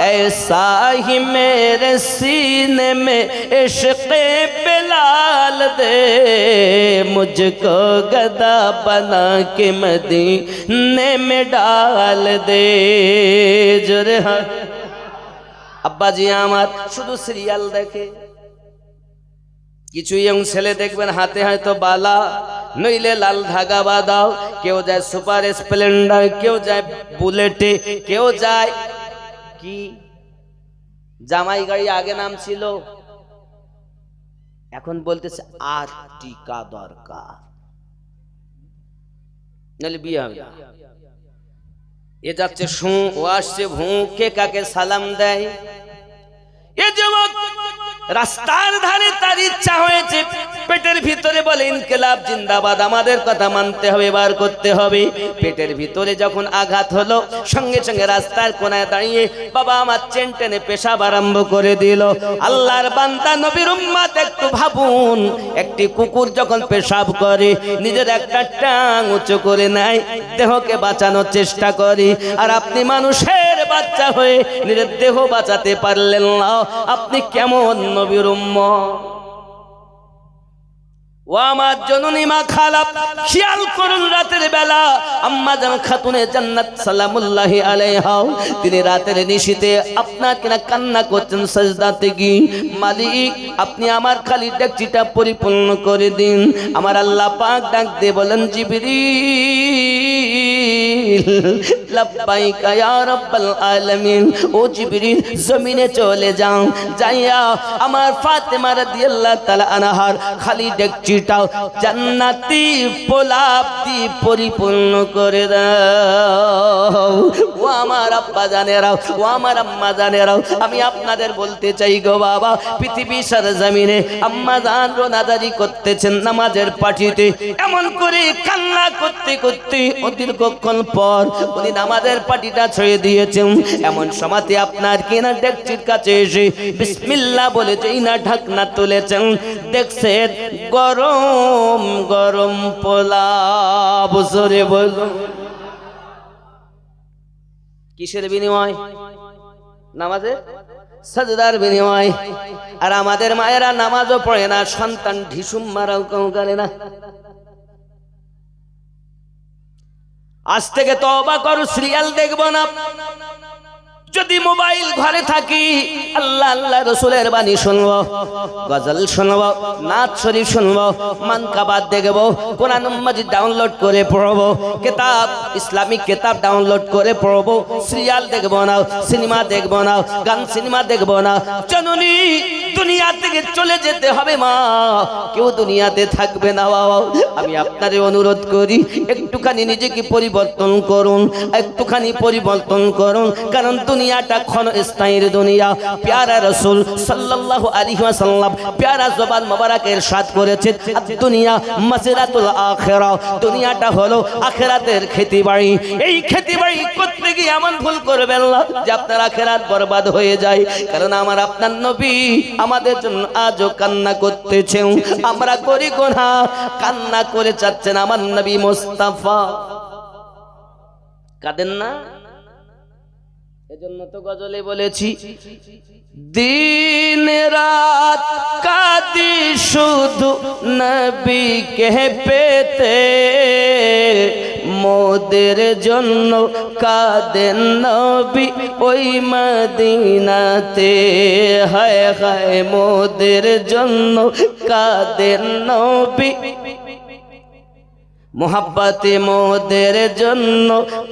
ऐसा ही मेरे सीने में इश्क़ बिलाल दे, मुझको गदा बना के मदीने में डाल दे। जोरे हाँ अब्बा जी आमार शुधु सिरियाल देखे, কিছু ইয়ং ছেলে দেখবেন হাতে হয়তো বালা, নইলে লাল ধাগা বাঁধাও, কেউ যায় সুপার স্প্লেন্ডার, কেউ যায় বুলেটে, কেউ যায় কি জামাই গাড়ি, আগে নাম ছিল, এখন বলতেছে আর্টিকা দরকার, নাহলে বিয়ে হবে না। এ যাচ্ছে শু, ও আসছে ভু, কে কাকে সালাম দেয়। এ যুবক রাস্তার ধারে তার ইচ্ছা হয়েছে, পেটের ভিতরে বলে ইনকিলাব জিন্দাবাদ, আমাদের কথা মানতে হবে, বার করতে হবে। পেটের ভিতরে যখন আঘাত হলো, সঙ্গে সঙ্গে রাস্তার কোনায় দাঁড়িয়ে বাবা আমার চেন টেনে পেশাব আরম্ভ করে দিল। আল্লাহর বান্দা নবীর উম্মত একটু ভাবুন, একটি কুকুর যখন পেশাব করে নিজের একটা টাং উঁচু করে নেয়, দেহকে বাঁচানোর চেষ্টা করে, আর আপনি মানুষের বাচ্চা হয়ে নিজের দেহ বাঁচাতে পারলেন না, আপনি কেমন নবীর উম্মত? ও আমার জননী মা খালা, খেয়াল করুন রাতের বেলা আম্মা জান খাতুনে জান্নাত সালামুল্লাহি আলাইহা, তিনি রাতের নিশিতে আপনার কিনা কান্না করছেন সাজদাতে গিয়ে, মালিক আপনি আমার খালি ডেকচিটা পরিপূর্ণ করে দিন। আমার আল্লাহ পাক ডাক দিয়ে বলেন, জিবরিল লাব্বাইকা ইয়া রাব্বাল আলামিন, ও জিবরিল জমিনে চলে যাও, যাইয়া আমার ফাতেমা রাদিয়াল্লাহু তাআলা আনহার খালি ডেকচিটাও জান্নাতি পোলাপ দিয়ে পরিপূর্ণ করে দাও। ও আমার আব্বা জানেরাও, ও আমার আম্মা জানেরাও, আমি আপনাদের বলতে চাই গো বাবা, পৃথিবী সরজমিনে আম্মা জান রোনাদারি করতেছেন নামাজের পাটিতে, এমন করে কান্না করতে করতে দীর্ঘক্ষণ পর উনি নামাজের পাটিটা ছেড়ে দিয়েছেন। এমন সময়তে আপনার কিনা ডেকচির কাছে এসে বিসমিল্লাহ বলে যেই না ঢাকনা তুলেছেন, দেখছেন গরম গরম পোলাও। জোরে বলুন, কিসের বিনিময়? নামাজের সাজদার বিনিময়। আর আমাদের মায়েরা নামাজও পড়ে না, সন্তান ঢিসুম মারাও কেউ করে না। আজ থেকে তওবা করো, সিরিয়াল দেখবো না। যদি মোবাইল ঘরে থাকি, আল্লাহ আল্লাহ রসুলের বাণী শুনবো, গজল শুনবো, নাচ শরীফ শুনবো, মানকাবাত দেখবো, কোরআন মাজিদ ডাউনলোড করে পড়বো, কিতাব ইসলামিক কিতাব ডাউনলোড করে পড়বো। সিরিয়াল দেখবো না, সিনেমা দেখবো না, গান সিনেমা দেখবো না। জননী দুনিয়া থেকে চলে যেতে হবে মা, কেউ দুনিয়াতে থাকবে না বাবা। আমি আপনাদের অনুরোধ করি, একটুখানি নিজেকে পরিবর্তন করুন, একটুখানি পরিবর্তন করুন, কারণ দুনিয়াটা ক্ষণস্থায়ীর দুনিয়া। প্যারা রাসূল সাল্লাল্লাহু আলাইহি ওয়াসাল্লাম প্যারা জবান মোবারকের ইরশাদ করেছেন, দুনিয়া মাসিরাতুল আখিরা, দুনিয়াটা হলো আখিরাতের খেতিবাড়ি। এই খেতিবাড়ি করতে গিয়ে এমন ভুল করবেন না যে আপনার আখিরাত বরবাদ হয়ে যায়। কারণ আমার আপনার নবী আমাদের জন্য আজও কান্না করতেছেন। আমরা করি গুনাহ, কান্না করে যাচ্ছেন আমার নবী মুস্তাফা। কাঁদেন না? এজন্য তো গজলে বলেছি, দিন রাত কাঁদি শুধু নবীকে পেতে, মোদের জন্য কাঁদেন নবী ওই মদিনাতে। হায় হায় মোদের জন্য কাঁদেন নবী, মোহাব্বতে মোদের জন্য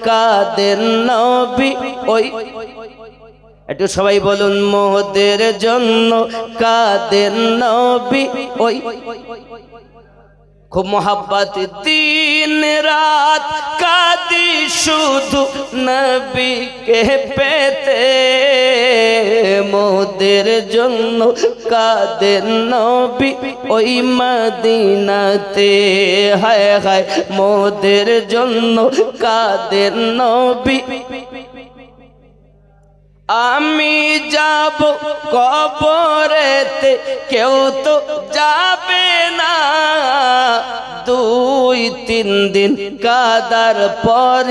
কাঁদেন নবী ওই। একটু সবাই বলুন, মোদের জন্য কাঁদেন নবী ওই। খুব মোহাব্বত দিন রাত কাঁদি শুধু নবীকে পেতে মোদের জন্য কাঁদেন নবী ওই মদিনাতে হায় হায় মোদের জন্য কাঁদেন নবী আমি যাব কবরেতে কেউ তো যাবে না 2-3 দিন কাদার পর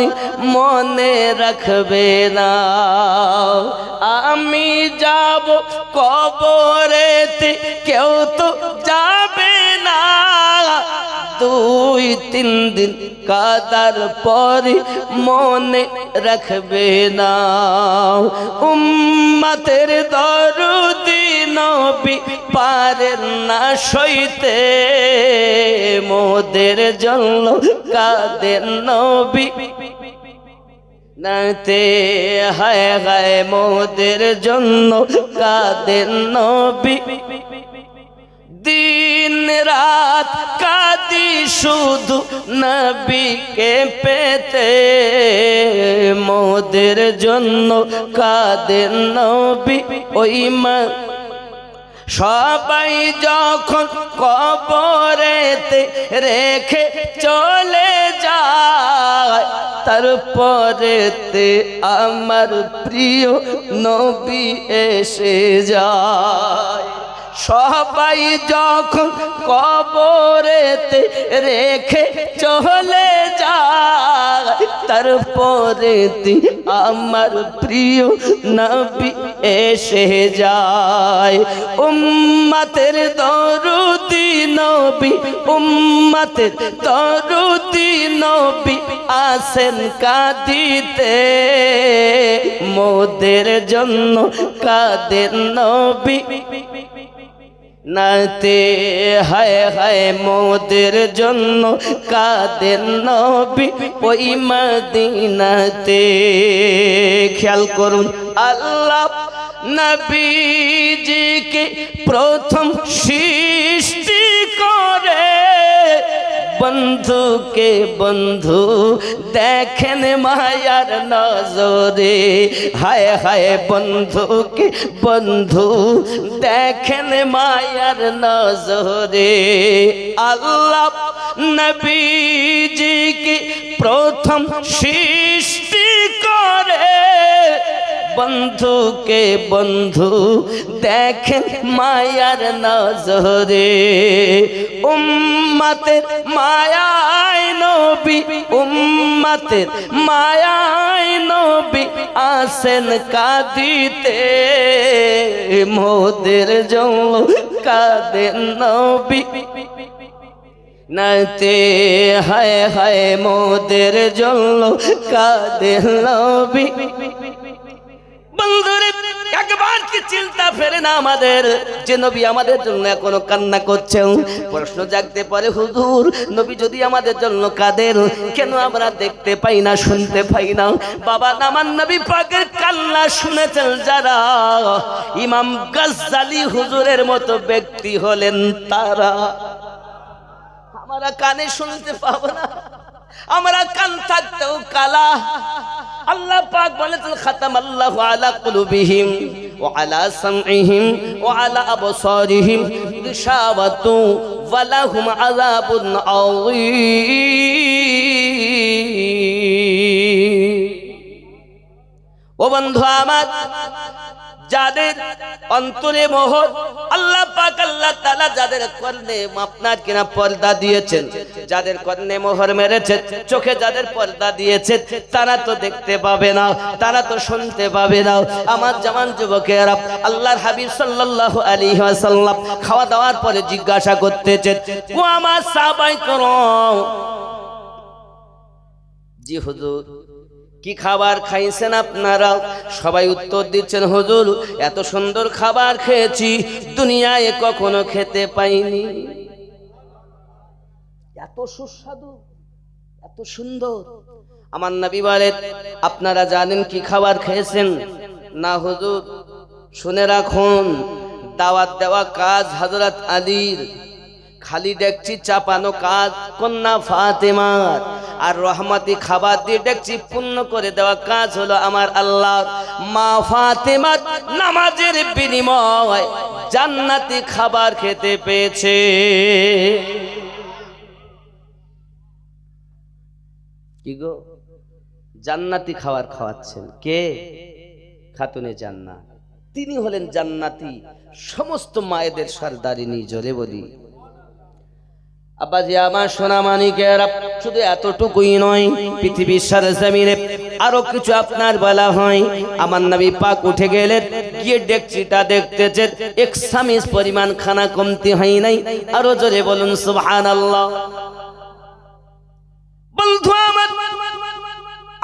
মনে রাখবে না আমি যাব কবরেতে কেউ তো যাবে না 2-3 দিন কাদার পরে মনে রাখবে না উম্মতের দরুদি নবী পারেন না সইতে মোদের জন্য কাঁদেন নবী নাতে হায় হায় মোদের জন্য কাঁদেন নবী দিন রাত কাঁদি শুধু নবীকে পেতে মোদের জন্য কাঁদেন নবী ওই সবাই যখন কবরেতে রেখে চলে যায় তারপরেতে আমার প্রিয় নবী এসে যায় সবাই যখন কবরেতে রেখে চলে যায় তারপরেতে আমার প্রিয় নবী এসে যায় উম্মতের দরুদি নবী উম্মতের দরুদি নবী আসেন কাঁদিতে মোদের জন্য কাঁদেন নবী নাতে হায় হায় মোদের জন্য কাঁদেন নবী ওই মদিনাতে খেয়াল করুন আল্লাহ নবীজিকে প্রথম সৃষ্টি করে বন্ধুকে বন্ধু দেখেন মায়ার নজরে হায় হায় বন্ধুকে বন্ধু দেখেন মায়ার নজরে আল্লাহ নবীজিকে প্রথম সৃষ্টি করে বন্ধুকে বন্ধু দেখেন মায়ার নজরে উম্মতের মায়ায় নবী উম্মতের মায়ায় নবী আসেন কাঁদিতে মোদের জন্য কাঁদেন নবী নাতে হায় হায় মোদের জন্য কাঁদেন নবী বন্ধুরে একবার কি চিন্তা ফেরে না আমাদের যে নবী আমাদের জন্য এখনো কান্না করছেন প্রশ্ন জাগতে পারে হুজুর নবী যদি আমাদের জন্য কাঁদেন কেন আমরা দেখতে পাই না শুনতে পাই না বাবা আমার নবী পাকের কান্না শুনেছেন যারা ইমাম গাজ্জালি হুজুরের মতো ব্যক্তি হলেন তারা আমরা কানে শুনতে পাবো না আমরা কান থাকতেও কালা আল্লাহ পাক বলেছেন খাতামাল্লাহু আলা কুলুবিহিম ওয়া আলা সামইহিম ওয়া আলা আবসারিহিম গিশাওয়াতু ওয়া লাহুম আযাবুন আযীম ও বন্ধু আমার যাদের অন্তরে মোহর আল্লাহ পাক আল্লাহ তাআলা যাদের কর্ণে আপনার কিনা পর্দা দিয়েছেন যাদের কর্ণে মোহর মেরেছে চোখে যাদের পর্দা দিয়েছে তারা তো দেখতে পাবে না তারা তো শুনতে পাবে না আমার জওয়ান যুবকেরা আল্লাহর হাবিব সাল্লাল্লাহু আলাইহি ওয়াসাল্লাম খাওয়া দাওয়ার পরে জিজ্ঞাসা করতেছেন ও আমার সাহাবায়ে কেরাম জি হুজুর কি খাবার খাইছেন আপনারা সবাই উত্তর দিচ্ছেন হুজুর এত সুন্দর খাবার খেয়েছি দুনিয়ায় কখনো খেতে পাইনি এত সুস্বাদু এত সুন্দর আমার নবী বলেন আপনারা জানেন কি খাবার খেয়েছেন না হুজুর শুনে রাখুন দাওয়াত দেওয়া কাজ হযরত আলীর খালি ডেকচি চাপানো কাজ কন্যা ফাতেমার, আর রহমতি খাবার দিয়ে ডেকচি পূর্ণ করে দেওয়া কাজ হলো আমার আল্লাহ। মা ফাতেমা নামাজের বিনিময় জান্নাতি খাবার খেতে পেয়েছে। কি গো, জান্নাতি খাবার খাওয়াচ্ছেন কে? খাতুনে জান্নাত, তিনি হলেন জান্নাতি সমস্ত মায়েদের সরদারিনী। জোরে বলি আব্বাজি আমার সোনা মানিকেরা, শুধু এতটুকুই নয়, পৃথিবীর সরজমিনে আরো কিছু আপনার বলা হয়। আমার নবী পাক উঠে গেলেন, গিয়ে ডেকচিটা দেখতেছেন এক সামিস পরিমাণ খানা কমতি হয় নাই। আরো জোরে বলুন সুবহানাল্লাহ। বন্ধু আমার,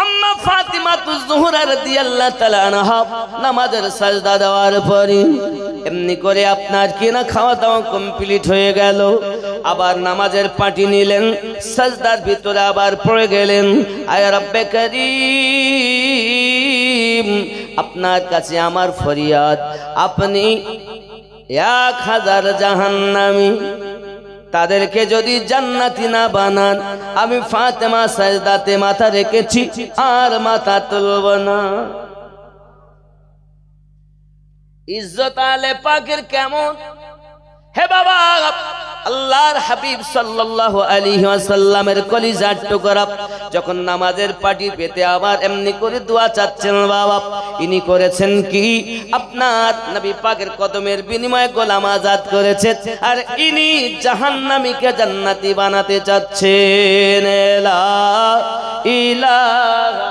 আম্মা ফাতিমা তুজ-জোহরা রাদিয়াল্লাহু তাআলা আনহা নামাজের সাজদা দেওয়ার পরে এমনি করে আপনার কিনা খাওয়া দাওয়া কমপ্লিট হয়ে গেল। আবার নামাজের পাটি নিলেন, সাজদার ভিতরে আবার পড়ে গেলেন। আয় রব্বে করিম, আপনার কাছে আমার ফরিয়াদ, আপনি 1000 জাহান্নামী তাদেরকে যদি জান্নাতি না বানান, আমি ফাতেমা সাজদাতে মাথা রেখেছি আর মাথা তুলব না। ইজ্জত আলে পাকের কেমন? হে বাবা, আল্লাহর হাবিব সাল্লাল্লাহু আলাইহি ওয়াসাল্লামের কলিজার টুকরা যখন নামাজের পাটি পেতে আবার এমনি করে দোয়া চাচ্ছেন, বাবা ইনি করেছেন কি? আপনার নবী পাকের কদমের বিনিময়ে গোলাম আজাদ করেছেন, আর ইনি জাহান্নামীকে জান্নাতি বানাতে চাচ্ছেন। লা ইলাহা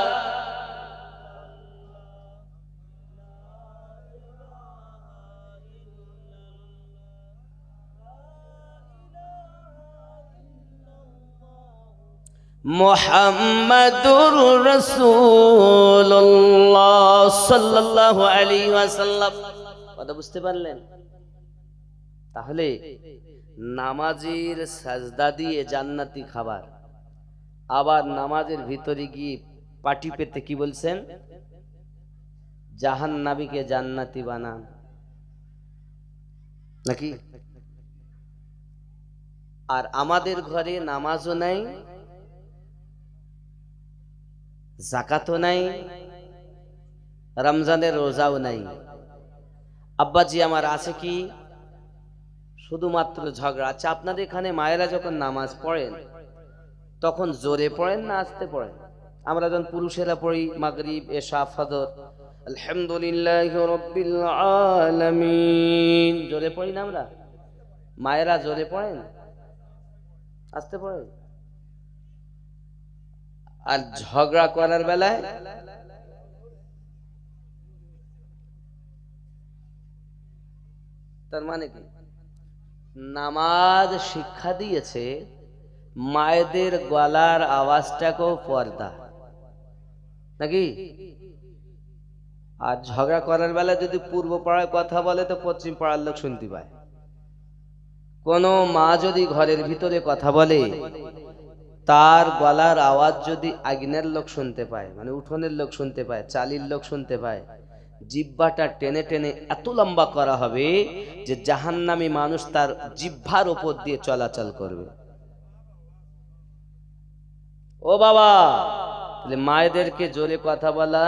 মুহাম্মাদুর রাসূলুল্লাহ সাল্লাল্লাহু আলাইহি ওয়াসাল্লাম। কথা বুঝতে পারলেন? তাহলে নামাজের সাজদা দিয়ে জান্নাতি খাবার, আবার নামাজের ভিতরে গিয়ে পাটি পেতে কি বলছেন? জাহান্নামীকে জান্নাতি বানান, নাকি? আর আমাদের ঘরে নামাজও নাই, যাকাতও নাই, রমজানের রোজাও নাই। আব্বাজি আমার আছে কি? শুধুমাত্র ঝগড়া। আচ্ছা, আপনাদের এখানে মায়েরা যখন নামাজ পড়েন তখন জোরে পড়েন না আস্তে পড়েন? আমরা যখন পুরুষেরা পড়ি মাগরিব, এশা, ফজর, আলহামদুলিল্লাহি রাব্বিল আলামিন, জোরে পড়ি না আমরা? মায়েরা জোরে পড়েন আস্তে পড়েন? আর ঝগড়া করার বেলায় তার মানে কি? নামাজ শিক্ষা দিয়েছে মায়েদের গলার আওয়াজটাকেও পর্দা, নাকি? আর ঝগড়া করার বেলা যদি পূর্ব পাড়ায় কথা বলে তো পশ্চিম পাড়ার লোক শুনতে পায়। কোনো মা যদি ঘরের ভিতরে কথা বলে, তার গলার আওয়াজ যদি আগুনের লোক শুনতে পায়, মানে উঠোনের লোক শুনতে পায়, চালির লোক শুনতে পায়, জিহ্বাটা টেনে টেনে এত লম্বা করা হবে যে জাহান্নামী মানুষ তার জিহ্বার উপর দিয়ে চলাচল করবে। ও বাবা, তাহলে মায়েদেরকে জোরে কথা বলা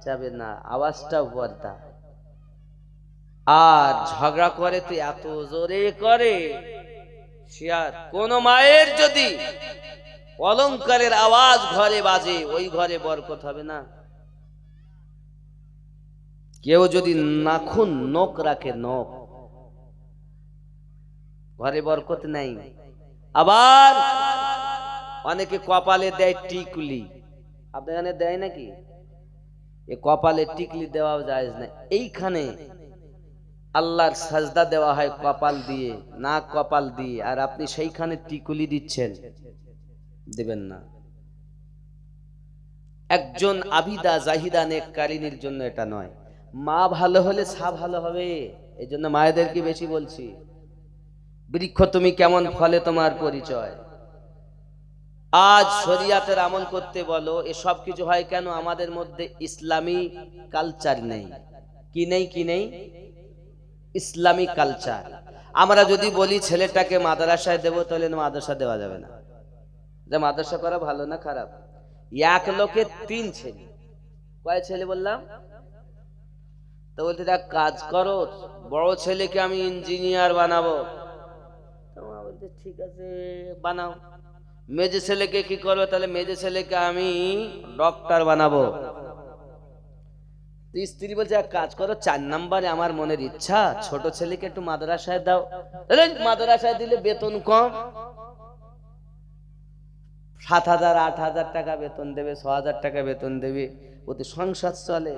যাবে না, আওয়াজটাও পর্দা। আর ঝগড়া করে তো এত জোরে করে, কোন মায়ের যদি অলংকারের আওয়াজ ঘরে বাজে, ওই ঘরে বরকত হবে না। কেউ যদি নাখুন নখ রাখে, নখ, ঘরে বরকত নাই। আবার অনেকে কপালে দেয় টিকলি, আপনার এখানে দেয় নাকি? এ কপালে টিকলি দেওয়া জায়েজ না। এইখানে আল্লাহর সাজদা দেওয়া হয় কপাল দিয়ে, না কপাল দিয়ে, আর আপনি সেইখানে টিকুলি দিচ্ছেন, দেবেন না। একজন আবিদা জাহিদা নেককারিনীর জন্য এটা নয়। মা ভালো হলে ছা ভালো হবে, এই জন্য মায়েদেরকে বেশি বলছি। বৃক্ষ তুমি কেমন ফলে তোমার পরিচয়। আজ শরিয়াতের আমল করতে বলো, এসব কিছু হয় কেন? আমাদের মধ্যে ইসলামী কালচার নেই। কি নেই? কি নেই? ইসলামী কালচার। আমরা যদি বলি ছেলেটাকে মাদ্রাসায় দেবো, তাহলে মাদ্রাসা দেওয়া যাবে না। যে মাদ্রাসা করা ভালো না খারাপ? এক লোকে 3 ছেলে, কয় ছেলে বললাম? তো বলতে এক কাজ করো, বড় ছেলেকে আমি ইঞ্জিনিয়ার বানাবো। বলতে ঠিক আছে বানাও। মেজে ছেলেকে কি করবো? তাহলে মেজে ছেলেকে আমি ডক্টর বানাবো। স্ত্রী বলছে এক কাজ করো, 4 নম্বরে আমার মনের ইচ্ছা, ছোট ছেলেকে একটু মাদ্রাসায় দাও। মাদ্রাসায় দিলে বেতন কম, 7,000 8,000 টাকা বেতন দেবে, 6,000 টাকা বেতন দেবে, ওতে সংসার চলে।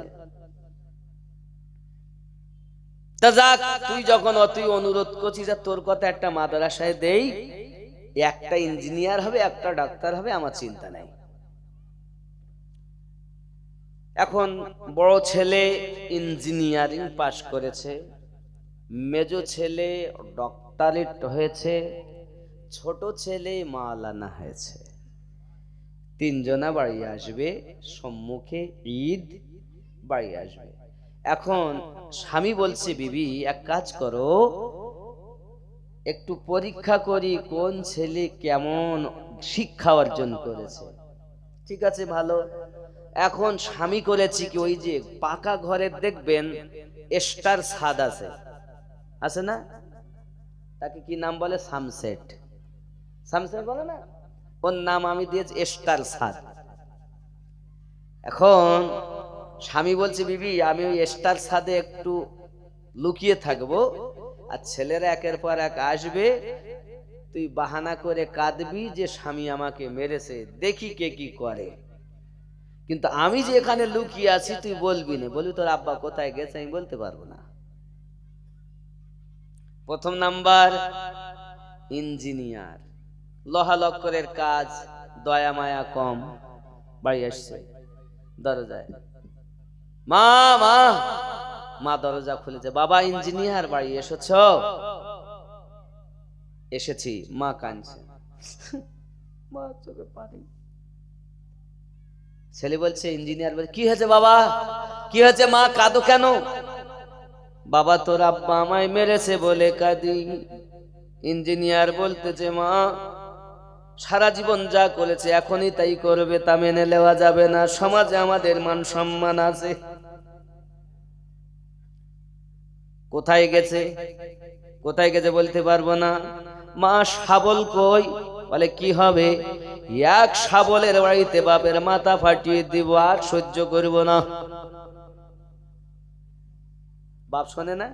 তা যাক, তুই যখন অতই অনুরোধ করছিস, তোর কথা একটা মাদ্রাসায় দেই, একটা ইঞ্জিনিয়ার হবে একটা ডাক্তার হবে, আমার চিন্তা নাই। এখন বড় ছেলে ইঞ্জিনিয়ারিং পাশ করেছে, মেজো ছেলে ডক্টরেট হয়েছে, ছোট ছেলে মাওলানা হয়েছে। 3 জনা বাড়ি আসবে, সম্মুখে ঈদ, বাড়ি আসবে। এখন স্বামী বলছে বিবি এক কাজ করো, একটু পরীক্ষা করি কোন ছেলে কেমন শিক্ষা অর্জন করেছে। ঠিক আছে ভালো। এখন স্বামী করেছি কি, ওই যে পাকা ঘরের দেখবেন স্টার ছাদ আছে, আছে না? তাকে কি নাম বলে? সামসেট। সামসেট বলে না? ওর নাম আমি দিয়েছি স্টার ছাদ। এখন স্বামী বলছে বিবি আমি ওই স্টার ছাদে একটু লুকিয়ে থাকবো, আর ছেলেরা একের পর এক আসবে, তুই বাহানা করে কাঁদবি যে স্বামী আমাকে মেরেছে, দেখি কে কি করে। কিন্তু আমি যে এখানে লুকিয়ে আছি তুই বলবি না। বলবি তোর আব্বা কোথায় গেছে, আমি বলতে পারবো না। 1 নাম্বার ইঞ্জিনিয়ার, লোহা লক্করের কাজ, দয়া মায়া কম। বাড়ি আসছে, দরজায় মা মা মা, দরজা খুলেছে, বাবা ইঞ্জিনিয়ার বাড়ি এসেছ? এসেছি। মা কাঁদছে, মা চোখে পানি। ছেলে বলছে ইঞ্জিনিয়ার বলছে কি হয়েছে বাবা, কি হয়েছে মা, কাঁদো কেন? বাবা তোর আব্বা আমায় মেরেছে বলে কাঁদি। ইঞ্জিনিয়ার বলতেছে মা সারা জীবন যা করেছে এখনই তাই করবে, তা মেনে নেওয়া যাবে না, সমাজে আমাদের মান সম্মান আছে। কোথায় গেছে, কোথায় গেছে বলতে পারবো না। মা শাবল কই? বলে কি হবে, এক শাবলের বাড়িতে বাপের মাথা ফাটিয়ে দিব, আর সহ্য করব না। বাপ শোনে না,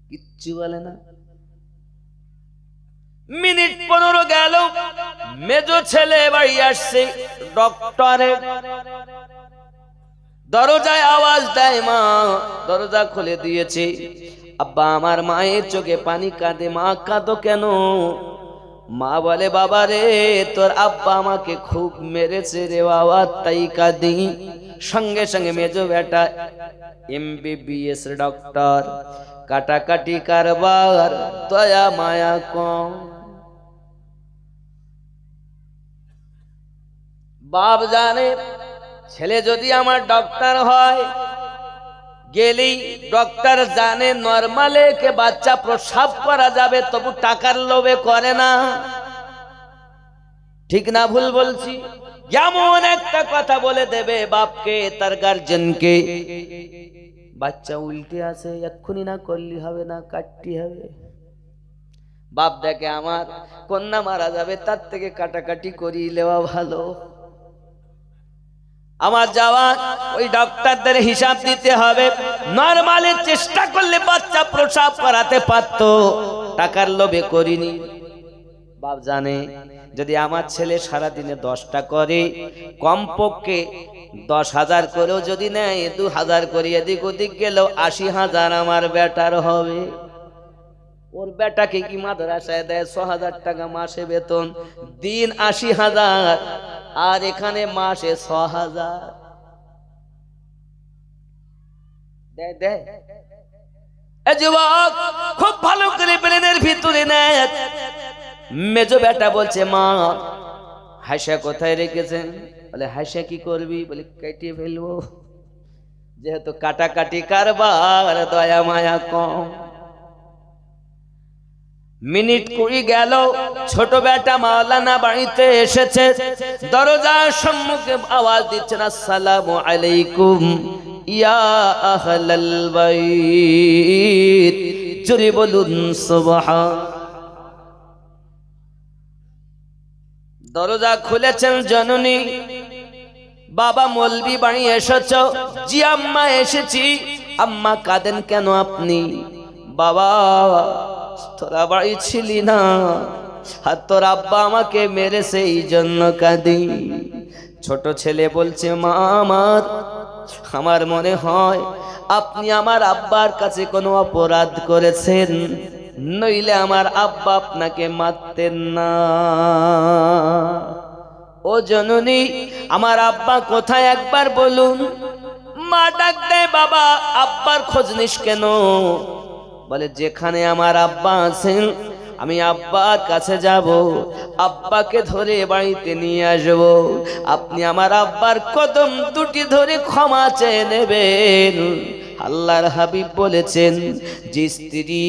কিচ্ছু বলে না। মিনিট 15 গেল, মেজো ছেলে বাড়ি আসছে, ডক্টরে। দরজায় আওয়াজ দেয় মা, দরজা খুলে দিয়েছে। আব্বা আমার মায়ের চোখে পানি কাঁদে। মা কাঁদো কেন? মা বলে বাবা রে তোর আব্বা আমাকে খুব মেরেছে রে বাবা, তাই কাঁদি। সঙ্গে সঙ্গে মেজো বেটা MBBS ডক্টর, কাটাকাটি কারবার, দয়া মায়া কম। বাপ জানে ছেলে যদি আমার ডক্টর হয়, গেলেই ডক্টর জানে নরমালে কে বাচ্চা প্রসাব করা যাবে, তবু টাকার লোভে করে না। ঠিক না ভুল বলছি? যেমন একটা কথা বলে দেবে বাপকে, তার গার্জেনকে, বাচ্চা উল্টে আছে, এক্ষুনি না করলি হবে না, কাটতে হবে। বাপ দেখে আমার কন্যা মারা যাবে, তার থেকে কাটাকাটি করিয়ে নেওয়া ভালো। আমার যাওয়া ওই ডক্টরদের হিসাব দিতে হবে। নরমালি চেষ্টা করলে বাচ্চা প্রসাব করাতে পারত, টাকার লোভে করিনি। বাপ জানে যদি আমার ছেলে সারাদিনে 10টা করে, কমপক্ষে 10,000 করেও যদি নেয়, 2,000 করে এদিক ওদিক গেলেও 80,000 আমার বেটার হবে। ওর বেটাকে কি মাদ্রাসায় দেয় 6,000 টাকা মাসে বেতন, দিন 80,000, আর এখানে মাসে 6,000 দেয় দেয়। এ যুবক খুব ভালো করে ব্রেনের ভিতরে নেয়। মেজো বেটা বলছে মা হাসা কোথায় রেখেছেন? বলে হাসা কি করবি? বলে কেটে ফেলবো, যেহেতু কাটাকাটি কারবার, দয়া মায়া কম। মিনিট 20 গেল, ছোট বেটা মাওলানা বাড়িতে এসেছে। দরজার সম্মুখে আওয়াজ দিচ্ছেন, আসসালামু আলাইকুম ইয়া আহলাল বাইত। জোরে বলুন সুবহান। দরজা খুলেছেন জননী। বাবা মৌলবি বাড়ি এসেছ? জি আম্মা এসেছি। আম্মা কাঁদেন কেন আপনি? বাবা তোরা বাড়ি ছিলি না, আর তোর আব্বা আমাকে মেরেছে এই জন্য কাঁদি। ছোট ছেলে বলছে, মা আমার মনে হয় আপনি আমার আব্বার কাছে কোনো অপরাধ করেছেন, নইলে আমার আব্বা আপনাকে মারতেন না। ও জননী, আমার আব্বা কোথায় একবার বলুন। মা ডাক দেয়, বাবা আব্বার খোঁজ নিস কেন? বলে, যেখানে আমার আব্বা আছেন আমি আব্বার কাছে যাব, আব্বাকে ধরে বাড়িতে নিয়ে আসব। আপনি আমার আব্বার কদম দুটি ধরে ক্ষমা চেয়ে নেবেন। আল্লাহর হাবিব বলেছেন, যে স্ত্রী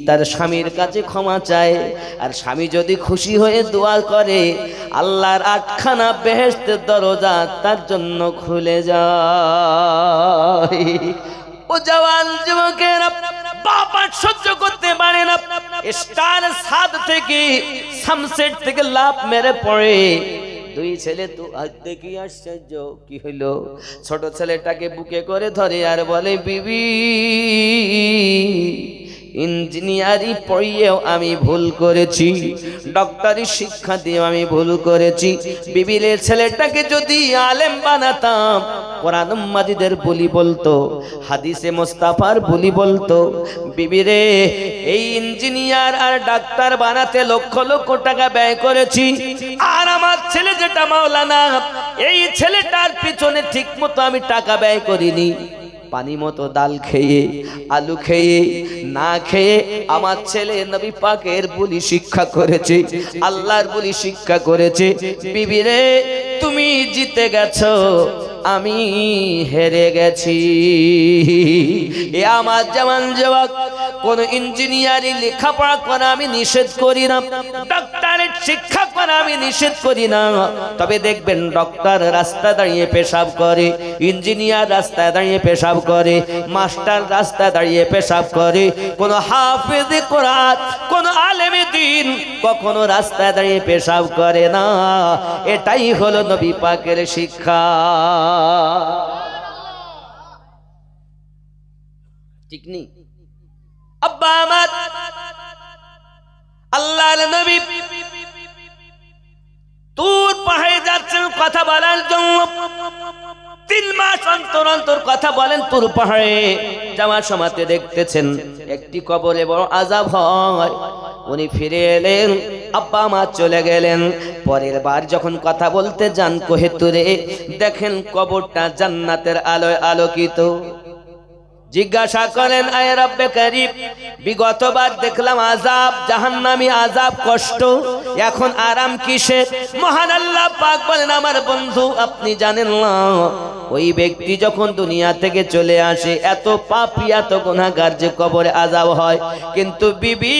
তার স্বামীর কাছে ক্ষমা চায় আর স্বামী যদি খুশি হয়ে দোয়া করে, আল্লাহর 8খানা বেহেশতের দরজা তার জন্য খুলে যায়। ও জওয়ান যুবকেরা, বাবা সহ্য করতে পারে না, স্টার ছাদ থেকে সানসেট থেকে লাফ মেরে পড়ে। দুই ছেলে তো দেখি আশ্চর্য, কি হইলো? ছোট ছেলেটাকে বুকে করে ধরে আর বলে, বিবি ইঞ্জিনিয়ারিং পড়িয়েও আমি ভুল করেছি, ডক্টরি শিক্ষা দিয়ে আমি ভুল করেছি। বিবির ছেলেটাকে যদি আলেম বানাতাম, কোরআন মাজিদের বলি বলতো, হাদিসে মুস্তাফার বলি বলতো। বিবিরে এই ইঞ্জিনিয়ার আর ডাক্তার বানাতে লক্ষ লক্ষ টাকা ব্যয় করেছি, আর আমার ছেলে যেটা মাওলানা, এই ছেলেটার পিছনে ঠিক মতো আমি টাকা ব্যয় করিনি। পানি মতো ডাল খেয়ে, আলু খেয়ে, না খেয়ে আমার ছেলে নবী পাকের বলি শিক্ষা করেছে, আল্লাহর বলি শিক্ষা করেছে। বিবিরে তুমি জিতে গেছো, আমি হেরে গেছি। এ আমার জওয়ান যুবক, কোন ইঞ্জিনিয়ারিং লেখাপড়া করা আমি নিষেধ করি না, ডক্টরেট শিক্ষা করা আমি নিষেধ করি না। তবে দেখবেন ডক্টর রাস্তা দাঁড়িয়ে পেশাব করে, ইঞ্জিনিয়ার রাস্তায় দাঁড়িয়ে পেশাব করে, মাস্টার রাস্তায় দাঁড়িয়ে পেশাব করে। কোন হাফেজ কোরআন, কোন আলেমে দ্বীন কখনো রাস্তায় দাঁড়িয়ে পেশাব করে না। এটাই হলো নবী পাকের শিক্ষা। ঠিক নেই? আব্বা আমার আল্লাহর নবী তুর পাহাড়ে যাচ্ছেন কথা বলার জন্য। 3 মাস অন্তর অন্তর কথা বলেন তুর পাহাড়ে। যাওয়ার সময়তে দেখতেছেন একটি কবরে বড় আযাব হয়। উনি ফিরে এলেন, আব্বা মা চলে গেলেন। পরের বার যখন কথা বলতে যান কোহে তুরে, দেখেন কবরটা জান্নাতের আলোয় আলোকিত। জিজ্ঞাসা করেন, আয় রব্বে করিম, বিগতবার দেখলাম আযাব, জাহান্নামী আযাব, কষ্ট, এখন আরাম কিসে? মহান আল্লাহ পাক বলেন, আমার বন্ধু আপনি জানেন না, ওই ব্যক্তি যখন দুনিয়া থেকে চলে আসে, এত পাপী এত গুনাহগার যে কবরে আযাব হয়। কিন্তু বিবি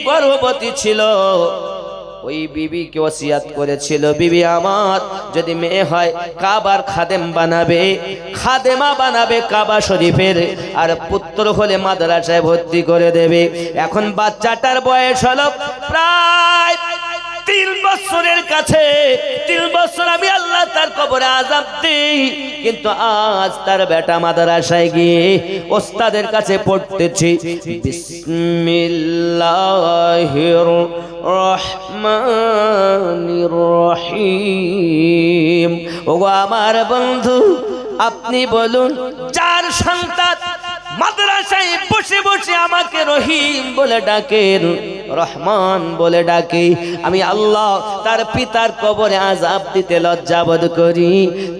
গর্ভবতী ছিল, ওই বিবিকে ওসিয়াত করেছিল, বিবি আমার যদি মেয়ে হয় কাবার খাদেম বানাবে, খাদেমা বানাবে কাবা শরীফের, আর পুত্র হলে মাদ্রাসায় ভর্তি করে দেবে। এখন বাচ্চাটার বয়স হলো প্রায় 3 বছরের কাছে। 3 বছর আমি আল্লাহ তার কবরে আযাব দিই, কিন্তু আজ তার বেটা মাদ্রাসায় গিয়ে ওস্তাদের কাছে পড়তেছি, বিসমিল্লাহির রহমানির রহিম। ওগো আমার বন্ধু, আপনি বলুন, 4 সন্তান মাদ্রাসায় বসে বসে আমাকে রহিম বলে ডাকেন, রহমান বলে ডাকে, আমি আল্লাহ তার পিতার কবরে আযাব দিতে লজ্জাবোধ করি,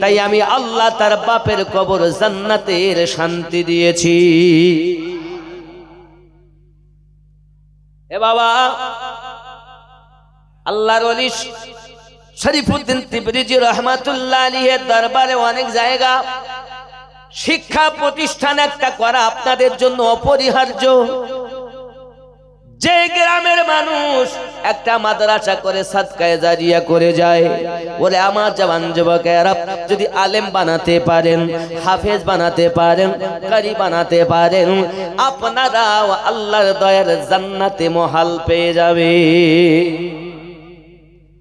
তাই আমি আল্লাহ তার বাপের কবর জান্নাতের শান্তি দিয়েছি। এ বাবা, আল্লাহর ওলি শরীফুদ্দিন তিবরিজি রহমাতুল্লাহ আলাইহির দরবারে অনেক জায়গা শিক্ষা প্রতিষ্ঠান একটা করা আপনাদের জন্য অপরিহার্য। যে গ্রামের মানুষ একটা মাদ্রাসা করে সাদকায়ে জারিয়া করে যায়, বলে আমার জওয়ান যুবকেরা যদি আলেম বানাতে পারেন, হাফেজ বানাতে পারেন, কারি বানাতে পারেন, আপনারাও আল্লাহর দয়ার জান্নাতে মহাল পেয়ে যাবে।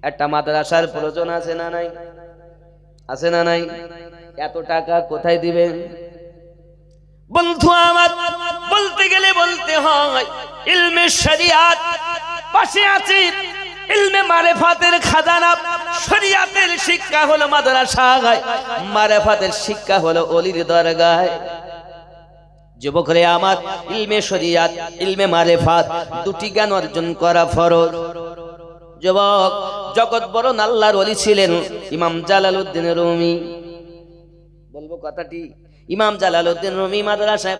একটা মাদ্রাসার প্রয়োজন আছে না নাই? আছে না নাই? এত টাকা কোথায় দিবেন? বন্ধু আমার, বলতে গেলে বলতে হয় ইলমে শরিয়াত পাশে আছে, ইলমে মারিফাতের খাজানা। শরিয়াতের শিক্ষা হলো মাদ্রাসায়, মারিফাতের শিক্ষা হলো ওলির দরগায়। যুবকরে আমার, ইলমে শরিয়াত, ইলমে মারিফাত দুটি জ্ঞান অর্জন করা ফরজ। যুবক, জগৎ বড় আল্লাহর ওলি ছিলেন ইমাম জালালউদ্দিন রুমি। বলবো কথাটি, ইমাম জালালউদ্দিন রুমি মাদ্রাসায়